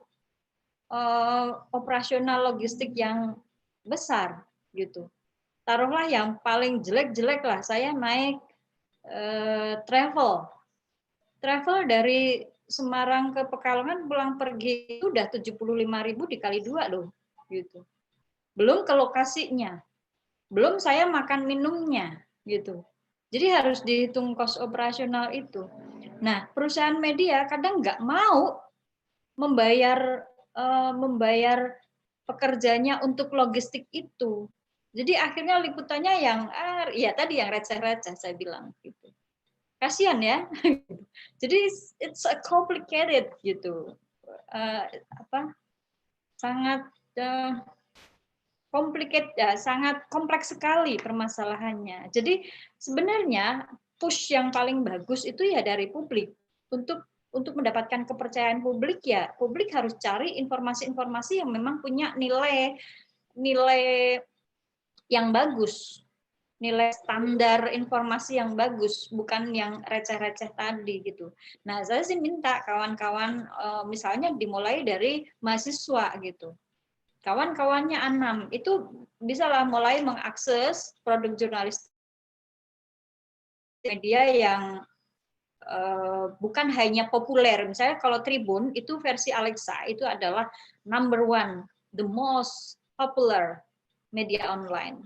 F: operasional logistik yang besar gitu. Taruhlah yang paling jelek-jelek lah, saya naik travel dari Semarang ke Pekalongan pulang pergi itu udah 75.000 dikali 2 loh gitu. Belum ke lokasinya, belum saya makan minumnya gitu. Jadi harus dihitung kos operasional itu. Nah, perusahaan media kadang nggak mau membayar pekerjanya untuk logistik itu. Jadi akhirnya liputannya yang ya tadi yang receh-receh saya bilang gitu. Kasihan ya. Jadi it's a complicated gitu. Sangat sangat kompleks sekali permasalahannya. Jadi sebenarnya push yang paling bagus itu ya dari publik untuk mendapatkan kepercayaan publik ya publik harus cari informasi-informasi yang memang punya nilai yang bagus, nilai standar informasi yang bagus, bukan yang receh-receh tadi gitu. Nah, saya sih minta kawan-kawan misalnya dimulai dari mahasiswa gitu. Kawan-kawannya Anam itu bisalah mulai mengakses produk jurnalistik media yang bukan hanya populer. Misalnya kalau Tribun itu versi Alexa itu adalah number one, the most popular media online.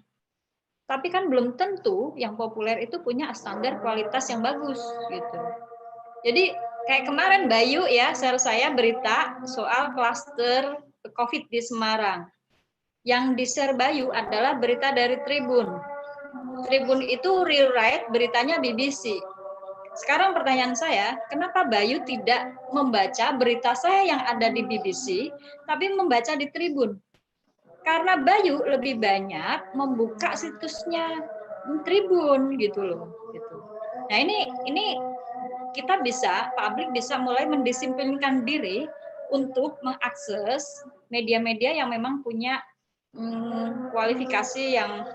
F: Tapi kan belum tentu yang populer itu punya standar kualitas yang bagus gitu. Jadi kayak kemarin Bayu ya, share saya berita soal klaster COVID di Semarang. Yang di-share Bayu adalah berita dari Tribun. Tribun itu rewrite beritanya BBC. Sekarang pertanyaan saya, kenapa Bayu tidak membaca berita saya yang ada di BBC, tapi membaca di Tribun? Karena Bayu lebih banyak membuka situsnya Tribun gitu loh. Gitu. Nah ini kita bisa, publik bisa mulai mendisiplinkan diri untuk mengakses media-media yang memang punya kualifikasi yang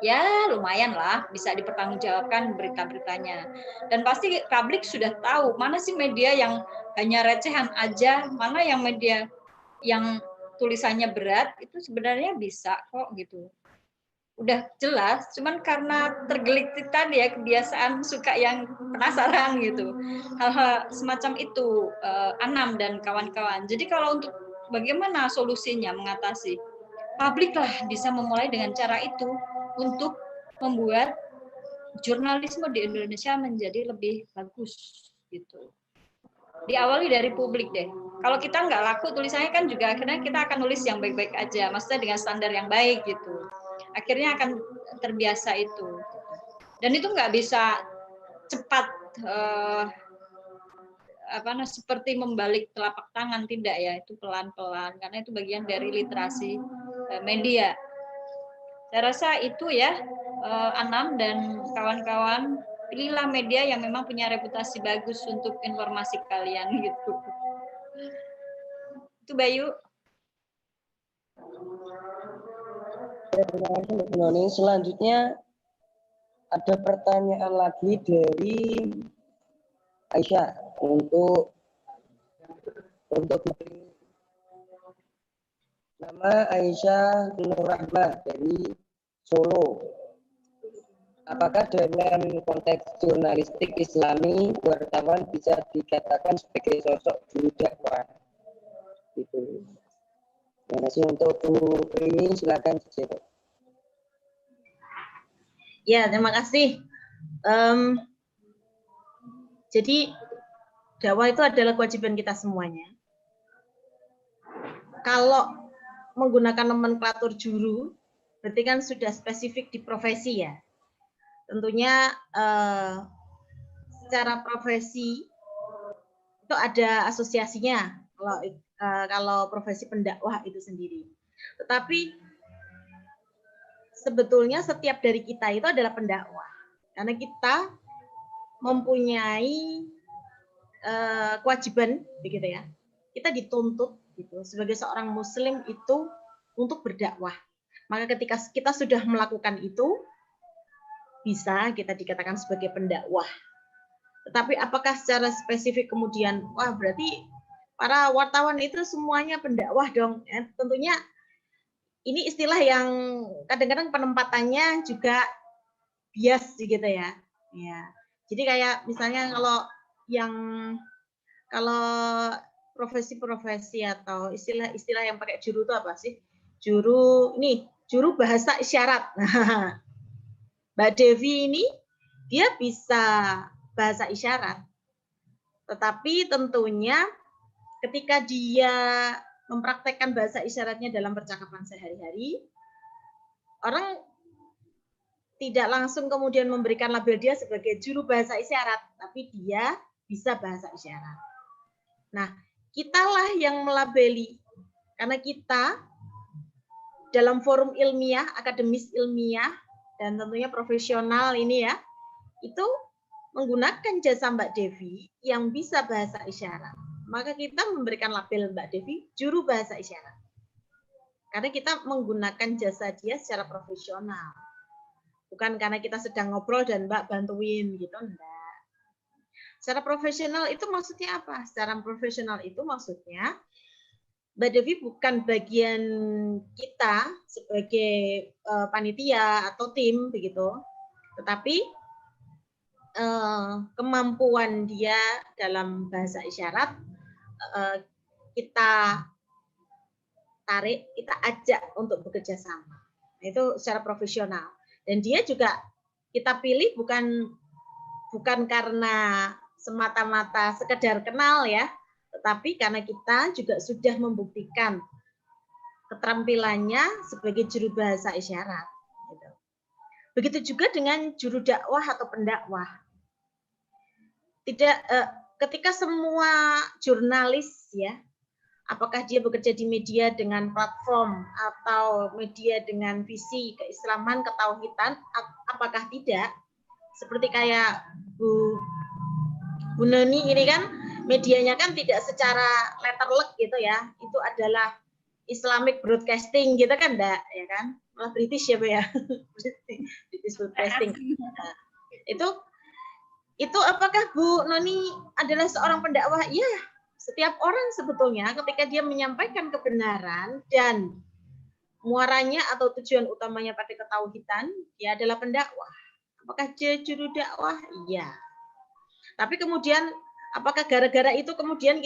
F: ya lumayan lah bisa dipertanggungjawabkan berita-beritanya. Dan pasti publik sudah tahu mana sih media yang hanya recehan aja, mana yang media yang tulisannya berat, itu sebenarnya bisa kok gitu. Udah jelas, cuman karena tergelitik tadi ya, kebiasaan suka yang penasaran gitu. Hal-hal semacam itu, Anam dan kawan-kawan. Jadi kalau untuk bagaimana solusinya mengatasi? Publik lah bisa memulai dengan cara itu untuk membuat jurnalisme di Indonesia menjadi lebih bagus gitu. Diawali dari publik deh. Kalau kita nggak laku tulisannya kan juga akhirnya kita akan nulis yang baik-baik aja, maksudnya dengan standar yang baik gitu. Akhirnya akan terbiasa itu. Dan itu nggak bisa cepat seperti membalik telapak tangan, tidak ya, itu pelan-pelan karena itu bagian dari literasi media. Saya rasa itu ya, Anam dan kawan-kawan, pilihlah media yang memang punya reputasi bagus untuk informasi kalian gitu. Itu Bayu.
B: Terima kasih Mbak Noni. Selanjutnya ada pertanyaan lagi dari Aisyah untuk nama Aisyah Nur Rahmah dari Solo. Apakah dengan konteks jurnalistik Islami wartawan bisa dikatakan sebagai sosok juru dakwah? Itu. Terima kasih untuk Bu Primi, silakan dijawab.
A: Ya, terima kasih. Jadi dakwah itu adalah kewajiban kita semuanya. Kalau menggunakan nomenklatur juru, berarti kan sudah spesifik di profesi ya. Tentunya secara profesi itu ada asosiasinya. Kalau kalau profesi pendakwah itu sendiri. Tetapi sebetulnya setiap dari kita itu adalah pendakwah. Karena kita mempunyai kewajiban, begitu ya. Kita dituntut gitu sebagai seorang muslim itu untuk berdakwah. Maka ketika kita sudah melakukan itu, bisa kita dikatakan sebagai pendakwah. Tetapi apakah secara spesifik kemudian, wah berarti para wartawan itu semuanya pendakwah dong? Tentunya ini istilah yang kadang-kadang penempatannya juga bias gitu ya. Ya. Jadi kayak misalnya kalau profesi-profesi atau istilah-istilah yang pakai juru itu apa sih? Juru bahasa isyarat. Nah, Mbak Devi ini dia bisa bahasa isyarat. Tetapi tentunya ketika dia mempraktekkan bahasa isyaratnya dalam percakapan sehari-hari, orang tidak langsung kemudian memberikan label dia sebagai juru bahasa isyarat, tapi dia bisa bahasa isyarat. Nah, kitalah yang melabeli, karena kita dalam forum ilmiah, akademis ilmiah, dan tentunya profesional ini ya, itu menggunakan jasa Mbak Devi yang bisa bahasa isyarat. Maka kita memberikan label Mbak Devi juru bahasa isyarat. Karena kita menggunakan jasa dia secara profesional. Bukan karena kita sedang ngobrol dan Mbak bantuin gitu, enggak. Secara profesional itu maksudnya apa? Secara profesional itu maksudnya Mbak Devi bukan bagian kita sebagai panitia atau tim begitu, tetapi kemampuan dia dalam bahasa isyarat kita tarik, kita ajak untuk bekerja sama. Nah, itu secara profesional. Dan dia juga kita pilih bukan karena semata-mata sekedar kenal ya, tetapi karena kita juga sudah membuktikan keterampilannya sebagai juru bahasa isyarat. Begitu juga dengan juru dakwah atau pendakwah. Ketika semua jurnalis ya, apakah dia bekerja di media dengan platform atau media dengan visi keislaman, ketauhidan, apakah tidak? Seperti kayak Bu Noni ini kan medianya kan tidak secara letterlek gitu ya, itu adalah Islamic Broadcasting gitu kan enggak ya kan, malah British ya Bu ya. British Broadcasting. Nah, itu apakah Bu Noni adalah seorang pendakwah? Iya, setiap orang sebetulnya ketika dia menyampaikan kebenaran dan muaranya atau tujuan utamanya pada ketauhidan, dia adalah pendakwah. Apakah dia juru dakwah? Iya. Tapi kemudian apakah gara-gara itu kemudian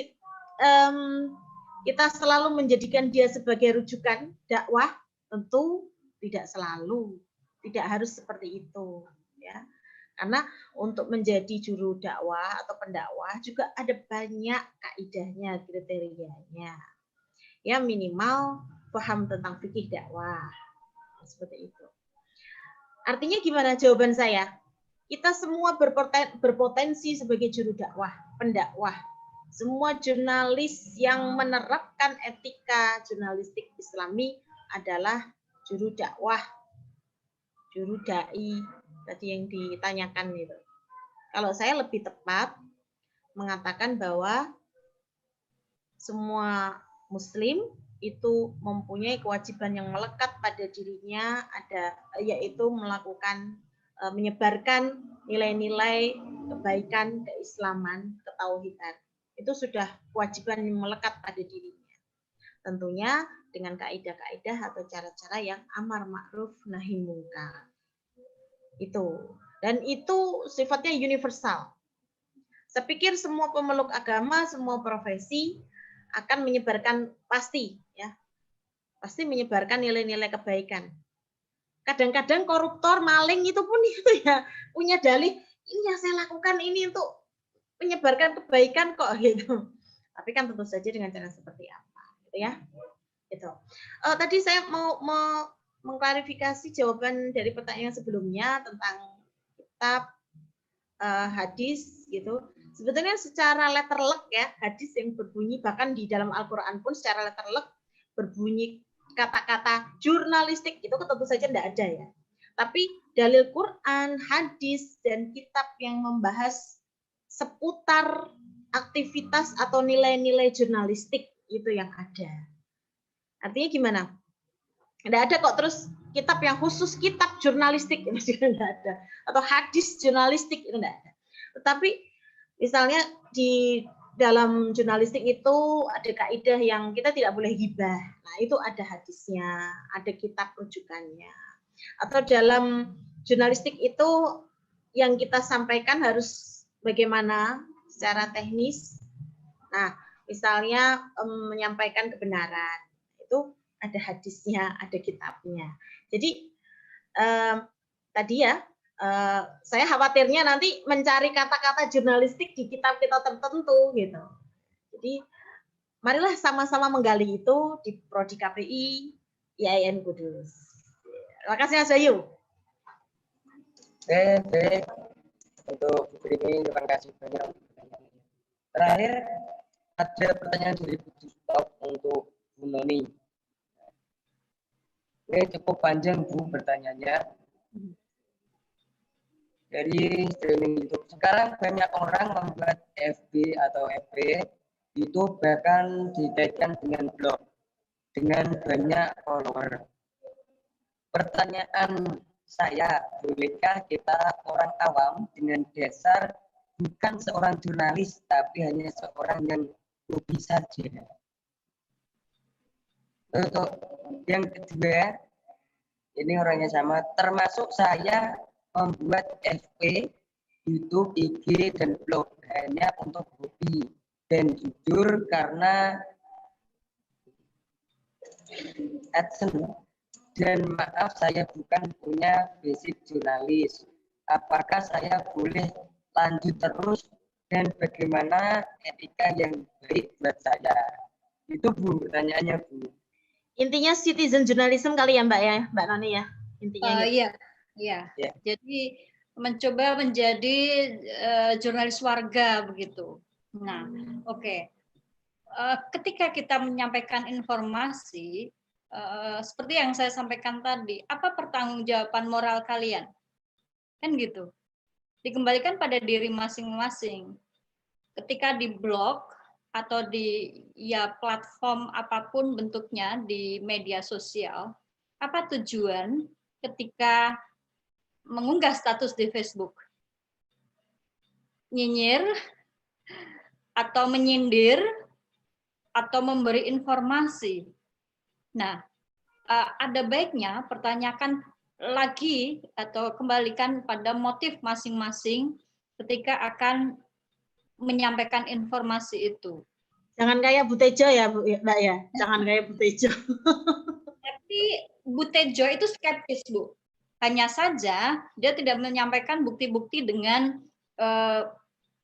A: kita selalu menjadikan dia sebagai rujukan dakwah? Tentu tidak selalu, tidak harus seperti itu, ya. Karena untuk menjadi juru dakwah atau pendakwah juga ada banyak kaidahnya, kriterianya. Ya minimal paham tentang fikih dakwah, seperti itu. Artinya gimana jawaban saya? Kita semua berpotensi sebagai juru dakwah, pendakwah. Semua jurnalis yang menerapkan etika jurnalistik Islami adalah juru dakwah, juru dai, tadi yang ditanyakan itu. Kalau saya lebih tepat mengatakan bahwa semua muslim itu mempunyai kewajiban yang melekat pada dirinya, yaitu melakukan menyebarkan nilai-nilai kebaikan, keislaman, ketauhidan. Itu sudah kewajiban yang melekat pada dirinya. Tentunya dengan kaidah-kaidah atau cara-cara yang amar ma'ruf nahi mungkar. Itu. Dan itu sifatnya universal. Saya pikir semua pemeluk agama, semua profesi akan menyebarkan pasti menyebarkan nilai-nilai kebaikan. Kadang-kadang koruptor, maling itu pun itu ya punya dalih, ini yang saya lakukan ini untuk menyebarkan kebaikan kok gitu. Tapi kan tentu saja dengan cara seperti apa, gitu ya. Gitu. Tadi saya mau mengklarifikasi jawaban dari pertanyaan sebelumnya tentang kitab hadis gitu. Sebetulnya secara letterlek ya, hadis yang berbunyi bahkan di dalam Al-Quran pun secara letterlek berbunyi kata-kata jurnalistik itu tentu saja tidak ada ya. Tapi dalil Quran, hadis, dan kitab yang membahas seputar aktivitas atau nilai-nilai jurnalistik itu yang ada. Artinya gimana? Tidak ada kok terus kitab yang khusus kitab jurnalistik itu juga tidak ada. Atau hadis jurnalistik itu tidak ada. Tetapi misalnya di dalam jurnalistik itu ada kaidah yang kita tidak boleh gibah. Nah, itu ada hadisnya, ada kitab rujukannya. Atau dalam jurnalistik itu yang kita sampaikan harus bagaimana secara teknis. Nah, misalnya menyampaikan kebenaran, itu ada hadisnya, ada kitabnya. Jadi tadi ya, saya khawatirnya nanti mencari kata-kata jurnalistik di kitab-kitab tertentu gitu. Jadi marilah sama-sama menggali itu di Prodi KPI IAIN Kudus. Terima kasih Mas Bayu.
B: Baik. Untuk ini terima kasih banyak. Terakhir ada pertanyaan dari Bu Stop untuk Bu Noni. Ini cukup panjang Bu pertanyaannya. Dari streaming YouTube. Sekarang banyak orang membuat FB atau FB itu bahkan dikaitkan dengan blog dengan banyak follower. Pertanyaan saya, bolehkah kita orang awam dengan dasar bukan seorang jurnalis tapi hanya seorang yang hobi saja? Untuk yang kedua, ini orangnya sama, termasuk saya membuat FB, YouTube, IG, dan blog hanya untuk hobi dan jujur karena AdSense. Dan maaf saya bukan punya basic jurnalis. Apakah saya boleh lanjut terus dan bagaimana etika yang baik buat saya? Itu Bu, pertanyaannya Bu.
A: Intinya citizen journalism kali ya Mbak ya, Mbak Noni ya. Intinya gitu.
F: Iya. Jadi mencoba menjadi jurnalis warga begitu. Nah, oke. Ketika kita menyampaikan informasi seperti yang saya sampaikan tadi, apa pertanggungjawaban moral kalian? Kan gitu. Dikembalikan pada diri masing-masing. Ketika di blog atau di platform apapun bentuknya di media sosial, apa tujuan ketika mengunggah status di Facebook? Nyinyir atau menyindir atau memberi informasi. Nah, ada baiknya pertanyakan lagi atau kembalikan pada motif masing-masing ketika akan menyampaikan informasi itu.
A: Jangan kayak Bu Tejo ya, Mbak ya. Jangan kayak Bu Tejo.
F: Tapi Bu Tejo itu skeptis, Bu. Hanya saja dia tidak menyampaikan bukti-bukti dengan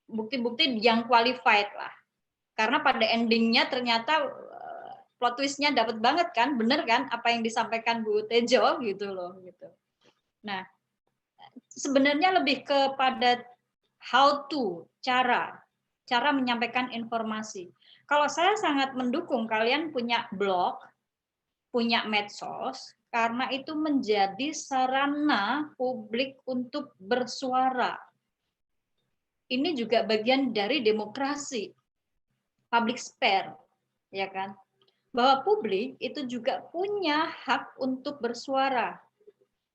F: bukti-bukti yang qualified lah. Karena pada endingnya ternyata plot twist-nya dapat banget kan, bener kan apa yang disampaikan Bu Tejo gitu loh gitu. Nah, sebenarnya lebih kepada how to, cara menyampaikan informasi. Kalau saya sangat mendukung kalian punya blog, punya medsos, karena itu menjadi sarana publik untuk bersuara. Ini juga bagian dari demokrasi, public sphere, ya kan? Bahwa publik itu juga punya hak untuk bersuara.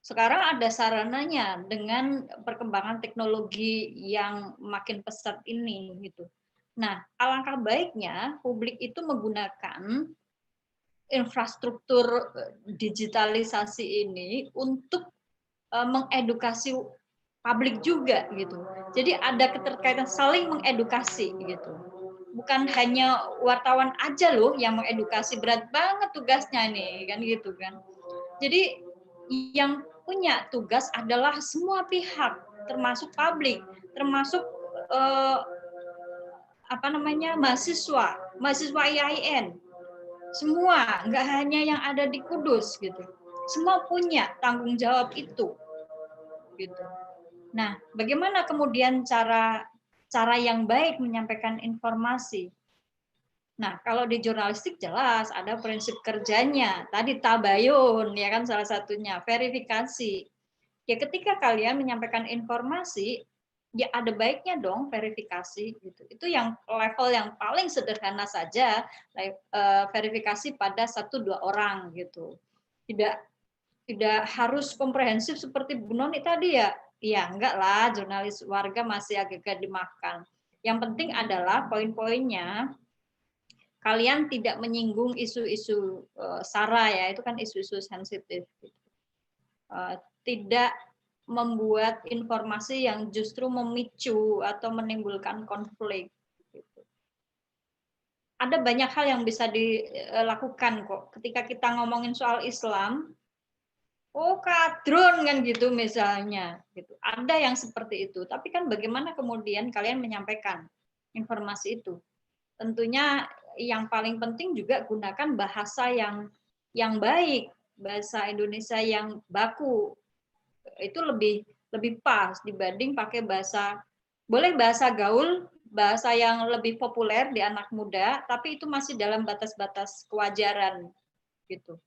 F: Sekarang ada sarananya dengan perkembangan teknologi yang makin pesat ini, gitu. Nah, alangkah baiknya publik itu menggunakan infrastruktur digitalisasi ini untuk mengedukasi publik juga gitu. Jadi ada keterkaitan saling mengedukasi gitu. Bukan hanya wartawan aja loh yang mengedukasi, berat banget tugasnya nih kan gitu kan. Jadi yang punya tugas adalah semua pihak, termasuk publik, termasuk mahasiswa IAIN. Semua, nggak hanya yang ada di Kudus gitu. Semua punya tanggung jawab itu. Gitu. Nah, bagaimana kemudian cara cara yang baik menyampaikan informasi. Nah, kalau di jurnalistik jelas ada prinsip kerjanya. Tadi tabayun, ya kan salah satunya, verifikasi. Ya ketika kalian menyampaikan informasi, ya ada baiknya dong verifikasi gitu. Itu yang level yang paling sederhana saja, verifikasi pada 1-2 orang gitu. Tidak harus komprehensif seperti Bu Noni tadi ya. Iya, enggak lah, jurnalis warga masih agak-agak dimakan. Yang penting adalah poin-poinnya kalian tidak menyinggung isu-isu sara ya, itu kan isu-isu sensitif. Tidak membuat informasi yang justru memicu atau menimbulkan konflik. Ada banyak hal yang bisa dilakukan kok. Ketika kita ngomongin soal Islam, oh kadrun kan gitu misalnya. Gitu. Ada yang seperti itu. Tapi kan bagaimana kemudian kalian menyampaikan informasi itu? Tentunya yang paling penting juga gunakan bahasa yang baik, bahasa Indonesia yang baku. Itu lebih pas dibanding pakai boleh bahasa gaul, bahasa yang lebih populer di anak muda, tapi itu masih dalam batas-batas kewajaran gitu.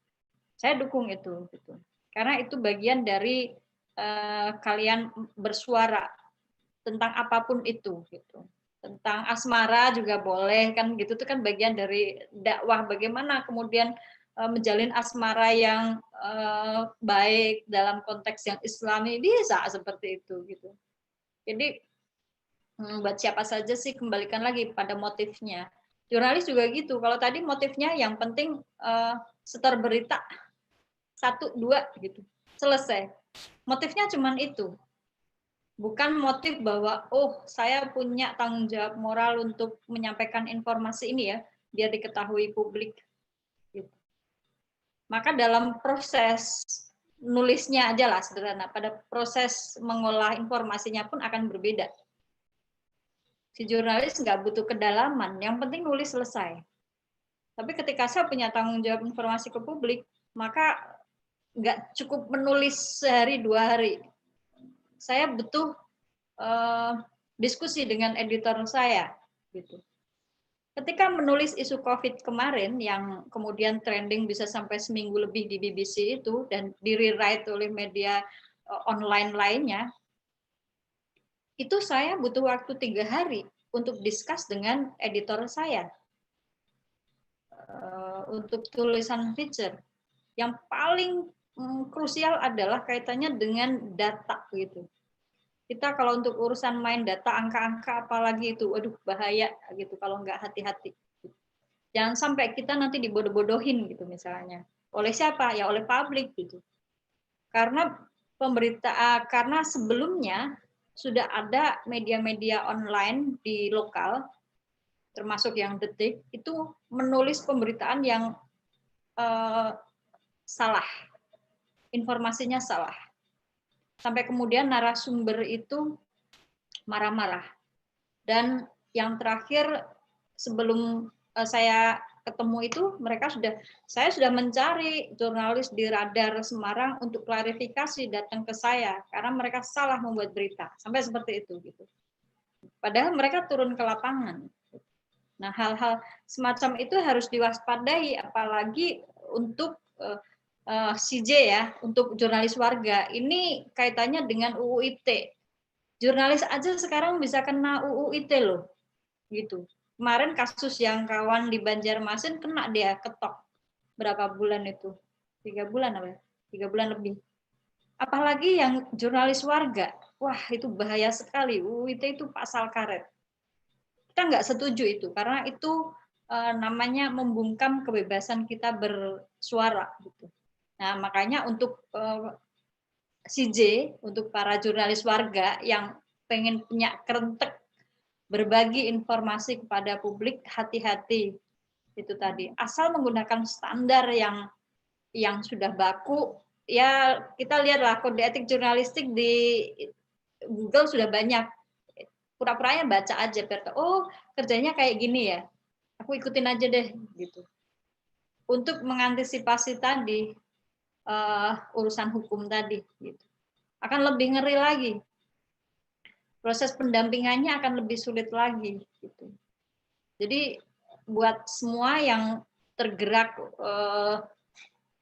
F: Saya dukung itu gitu. Karena itu bagian dari kalian bersuara tentang apapun itu gitu. Tentang asmara juga boleh kan gitu, itu kan bagian dari dakwah bagaimana kemudian menjalin asmara yang baik dalam konteks yang Islami, bisa seperti itu gitu. Jadi buat siapa saja sih, kembalikan lagi pada motifnya. Jurnalis juga gitu, kalau tadi motifnya yang penting setor berita 1, 2 gitu, selesai. Motifnya cuman itu. Bukan motif bahwa, oh saya punya tanggung jawab moral untuk menyampaikan informasi ini ya, biar diketahui publik. Gitu. Maka dalam proses nulisnya aja lah sederhana, pada proses mengolah informasinya pun akan berbeda. Si jurnalis nggak butuh kedalaman, yang penting nulis selesai. Tapi ketika saya punya tanggung jawab informasi ke publik, maka nggak cukup menulis sehari 2 hari. Saya butuh diskusi dengan editor saya gitu. Ketika menulis isu COVID kemarin yang kemudian trending bisa sampai seminggu lebih di BBC itu dan di-rewrite oleh media online lainnya, itu saya butuh waktu 3 hari untuk discuss dengan editor saya untuk tulisan feature. Yang paling krusial adalah kaitannya dengan data gitu. Kita kalau untuk urusan main data, angka-angka apalagi itu, waduh bahaya gitu kalau nggak hati-hati. Jangan sampai kita nanti dibodoh-bodohin gitu misalnya. Oleh siapa? Ya oleh publik gitu. Karena karena sebelumnya sudah ada media-media online di lokal, termasuk yang Detik, itu menulis pemberitaan yang salah. Informasinya salah. Sampai kemudian narasumber itu marah-marah. Dan yang terakhir sebelum saya ketemu itu, saya sudah mencari jurnalis di Radar Semarang untuk klarifikasi datang ke saya karena mereka salah membuat berita. Sampai seperti itu gitu. Padahal mereka turun ke lapangan. Nah, hal-hal semacam itu harus diwaspadai apalagi untuk CJ ya, untuk jurnalis warga. Ini kaitannya dengan UU ITE. Jurnalis aja sekarang bisa kena UU ITE loh. Gitu. Kemarin kasus yang kawan di Banjarmasin kena dia ketok. Berapa bulan itu? 3 bulan apa? 3 bulan lebih. Apalagi yang jurnalis warga. Wah, itu bahaya sekali. UU ITE itu pasal karet. Kita nggak setuju itu karena itu namanya membungkam kebebasan kita bersuara gitu. Nah, makanya untuk CJ, untuk para jurnalis warga yang pengen punya kerentek berbagi informasi kepada publik, hati-hati itu tadi. Asal menggunakan standar yang sudah baku, ya kita lihatlah kode etik jurnalistik di Google sudah banyak. Pura-puranya baca aja, oh kerjanya kayak gini ya, aku ikutin aja deh gitu. Untuk mengantisipasi tadi urusan hukum tadi gitu. Akan lebih ngeri lagi proses pendampingannya akan lebih sulit lagi gitu. Jadi buat semua yang tergerak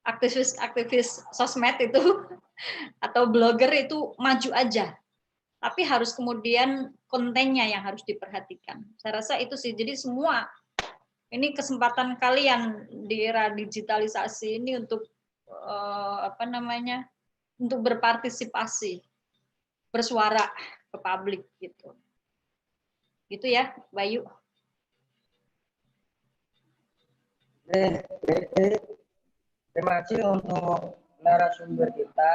F: aktivis sosmed itu atau blogger itu maju aja, tapi harus kemudian kontennya yang harus diperhatikan. Saya rasa itu sih. Jadi semua ini kesempatan kalian di era digitalisasi ini untuk untuk berpartisipasi, bersuara ke publik gitu. Gitu ya, Bayu.
B: Terima kasih untuk narasumber kita,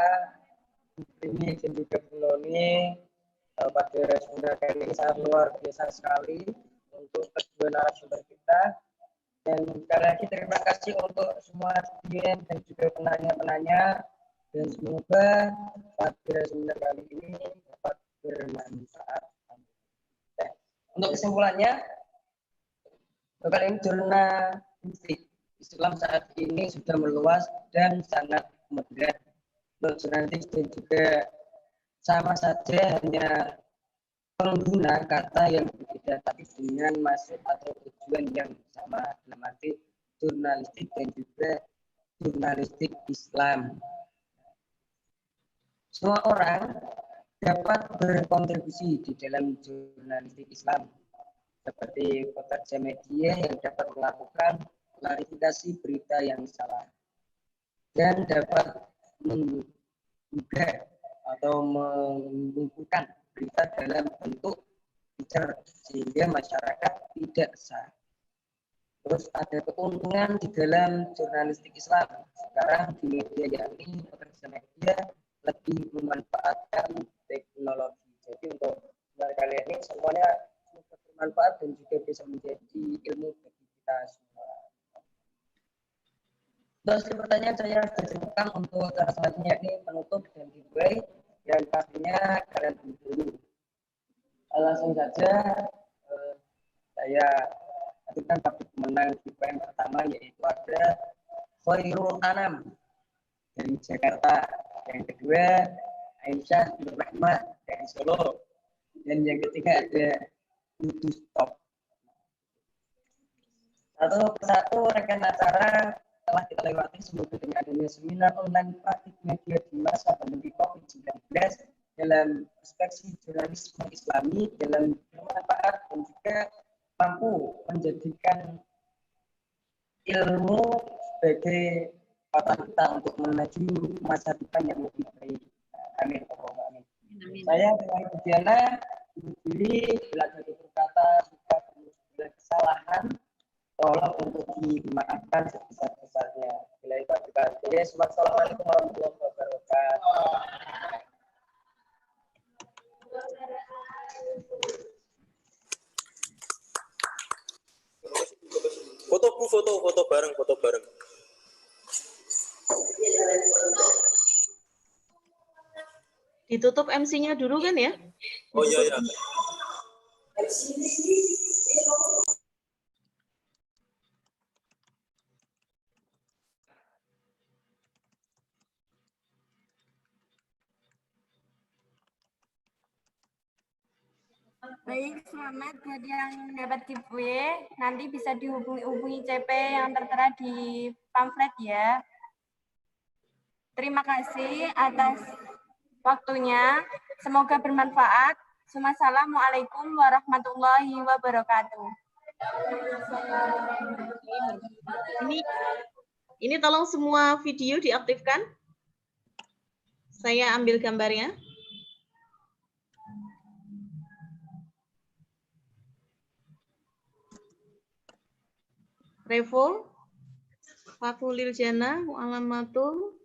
B: ini dan juga Bu Noni. Pada narasumber kali ini sangat luar biasa sekali untuk kedua narasumber kita. Dan sekali lagi terima kasih untuk semua studien dan juga penanya-penanya. Dan semoga pada narasumber kali ini dapat bermanfaat. Untuk kesimpulannya, bahkan ini jurnalistik Islam saat ini sudah meluas dan sangat modern. Jurnalistik dan juga sama saja hanya pengguna kata yang berbeda, tapi dengan maksud atau tujuan yang sama, dalam arti jurnalistik dan juga jurnalistik Islam. Semua orang dapat berkontribusi di dalam jurnalistik Islam, seperti pekerja media yang dapat melakukan klarifikasi berita yang salah dan dapat menggugah atau mengumpulkan berita dalam bentuk picture sehingga masyarakat tidak sah. Terus ada keuntungan di dalam jurnalistik Islam. Sekarang di media yakni pekerja media lebih memanfaatkan teknologi. Jadi untuk kalian ini semuanya bermanfaat dan juga bisa menjadi ilmu bagi kita semua. Terus pertanyaan saya sudah cukupkan untuk cara selanjutnya ini penutup dan giveaway yang pastinya kalian dulu. Langsung saja saya akan topik menang giveaway yang pertama, yaitu ada Khairul Anam dari Jakarta. Yang kedua Aisyah Nur Rahmat dari Solo. Dan yang ketiga ada Ludus Top. Satu persatu rekan acara telah kita lewati, semoga dengan adanya seminar online praktik media di masa pandemi COVID-19 dalam perspektif jurnalisme Islami dalam bermanfaat dan juga mampu menjadikan ilmu sebagai kekuatan kita untuk menuju masa depan yang lebih baik. Amin. Amin. Saya dengan Budiana berdiri, bila ada berkata jika ada kesalahan, tolong untuk dimaafkan sebesar-besarnya. Bila itu ada Assalamualaikum warahmatullahi wabarakatuh.
G: Foto bareng.
A: Ditutup MC-nya dulu kan ya?
G: Oh iya.
H: Baik, selamat buat yang dapat giveaway. Nanti bisa dihubungi CP yang tertera di pamflet ya. Terima kasih atas waktunya. Semoga bermanfaat. Wassalamualaikum warahmatullahi wabarakatuh.
A: Ini tolong semua video diaktifkan. Saya ambil gambarnya. Revo, Fakulil Jana, Mu'alamatul.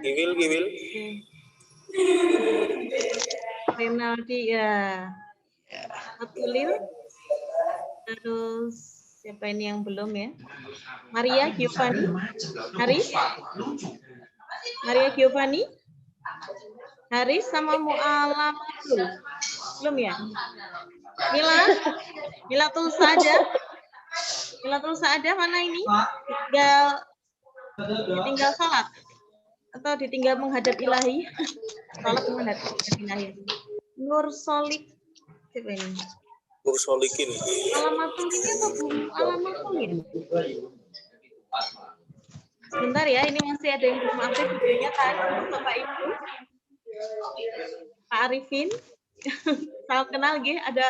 G: Giwil.
A: Renaldi ya. Fakulil. Terus siapa ini yang belum ya? Maria Giovanni. Haris. Maria Giovanni. Haris sama Mu'alamatul. Belum ya? Milatul Saada mana ini? Ditinggal salat atau ditinggal menghadap ilahi? Sholat gimana? Nur Solik. Siapa ini?
G: Solikin.
A: Alamatul ini apa Bu? Alamatul ini? Sebentar ya, ini masih ada yang belum aktif videonya kan, Bapak Ibu. Pak Arifin. Salam kenal nggih, ada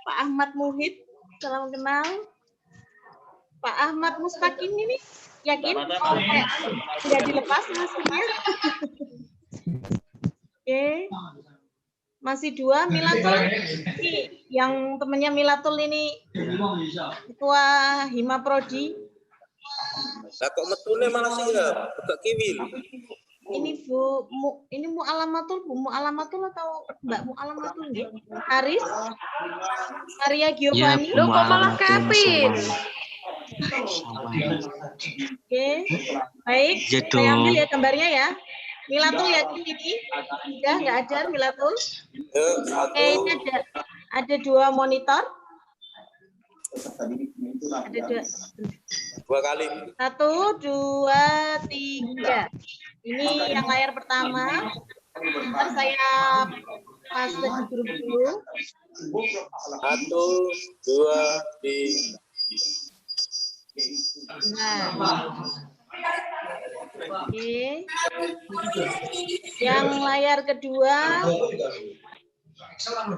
A: Pak Ahmad Muhid. Salam kenal. Pak Ahmad Mustaqim ini yakin tidak dilepas maskernya? Oke. Masih 2 Milatul. Ini yang temannya Milatul ini Ketua Hima Prodi.
G: Lah kok metune malah siap, Kak Kiwil.
A: Ini Bu, ini Mu'alamatul, Bu Mu'alamatul atau Mbak Mu'alamatul nggih? Haris, Maria Giovanni.
I: Loh kok malah Kevin?
A: Oke, baik. Saya ambil ya gambarnya ya. Milatul yakin ini? Sudah nggak ada Milatul? Oke, ini ada 2 monitor. Ada
G: 2 kali.
A: 1, 2, 3. Ini yang layar pertama. Ntar saya paste di grup dulu.
G: 1, 2, 3.
A: Nah. Oke. Yang layar kedua.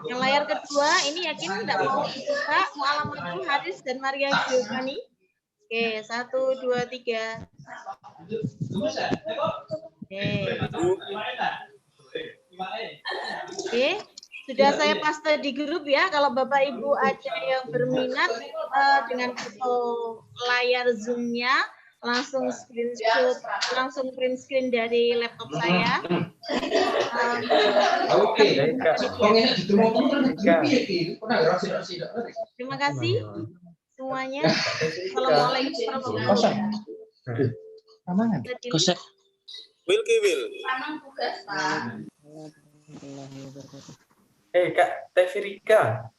A: Yang layar kedua ini yakin tidak mau dibuka, Mu'alamatul Haris dan Maria Giovanni. Oke, 1, 2, 3. Oke, sudah saya paste di grup ya. Kalau Bapak Ibu ada yang berminat dengan foto layar Zoom-nya, langsung screenshot, langsung print screen dari laptop saya. Terima kasih semuanya. Assalamualaikum.
I: Kosek.
G: Wil Kiwil.
J: Kak Teh Firika.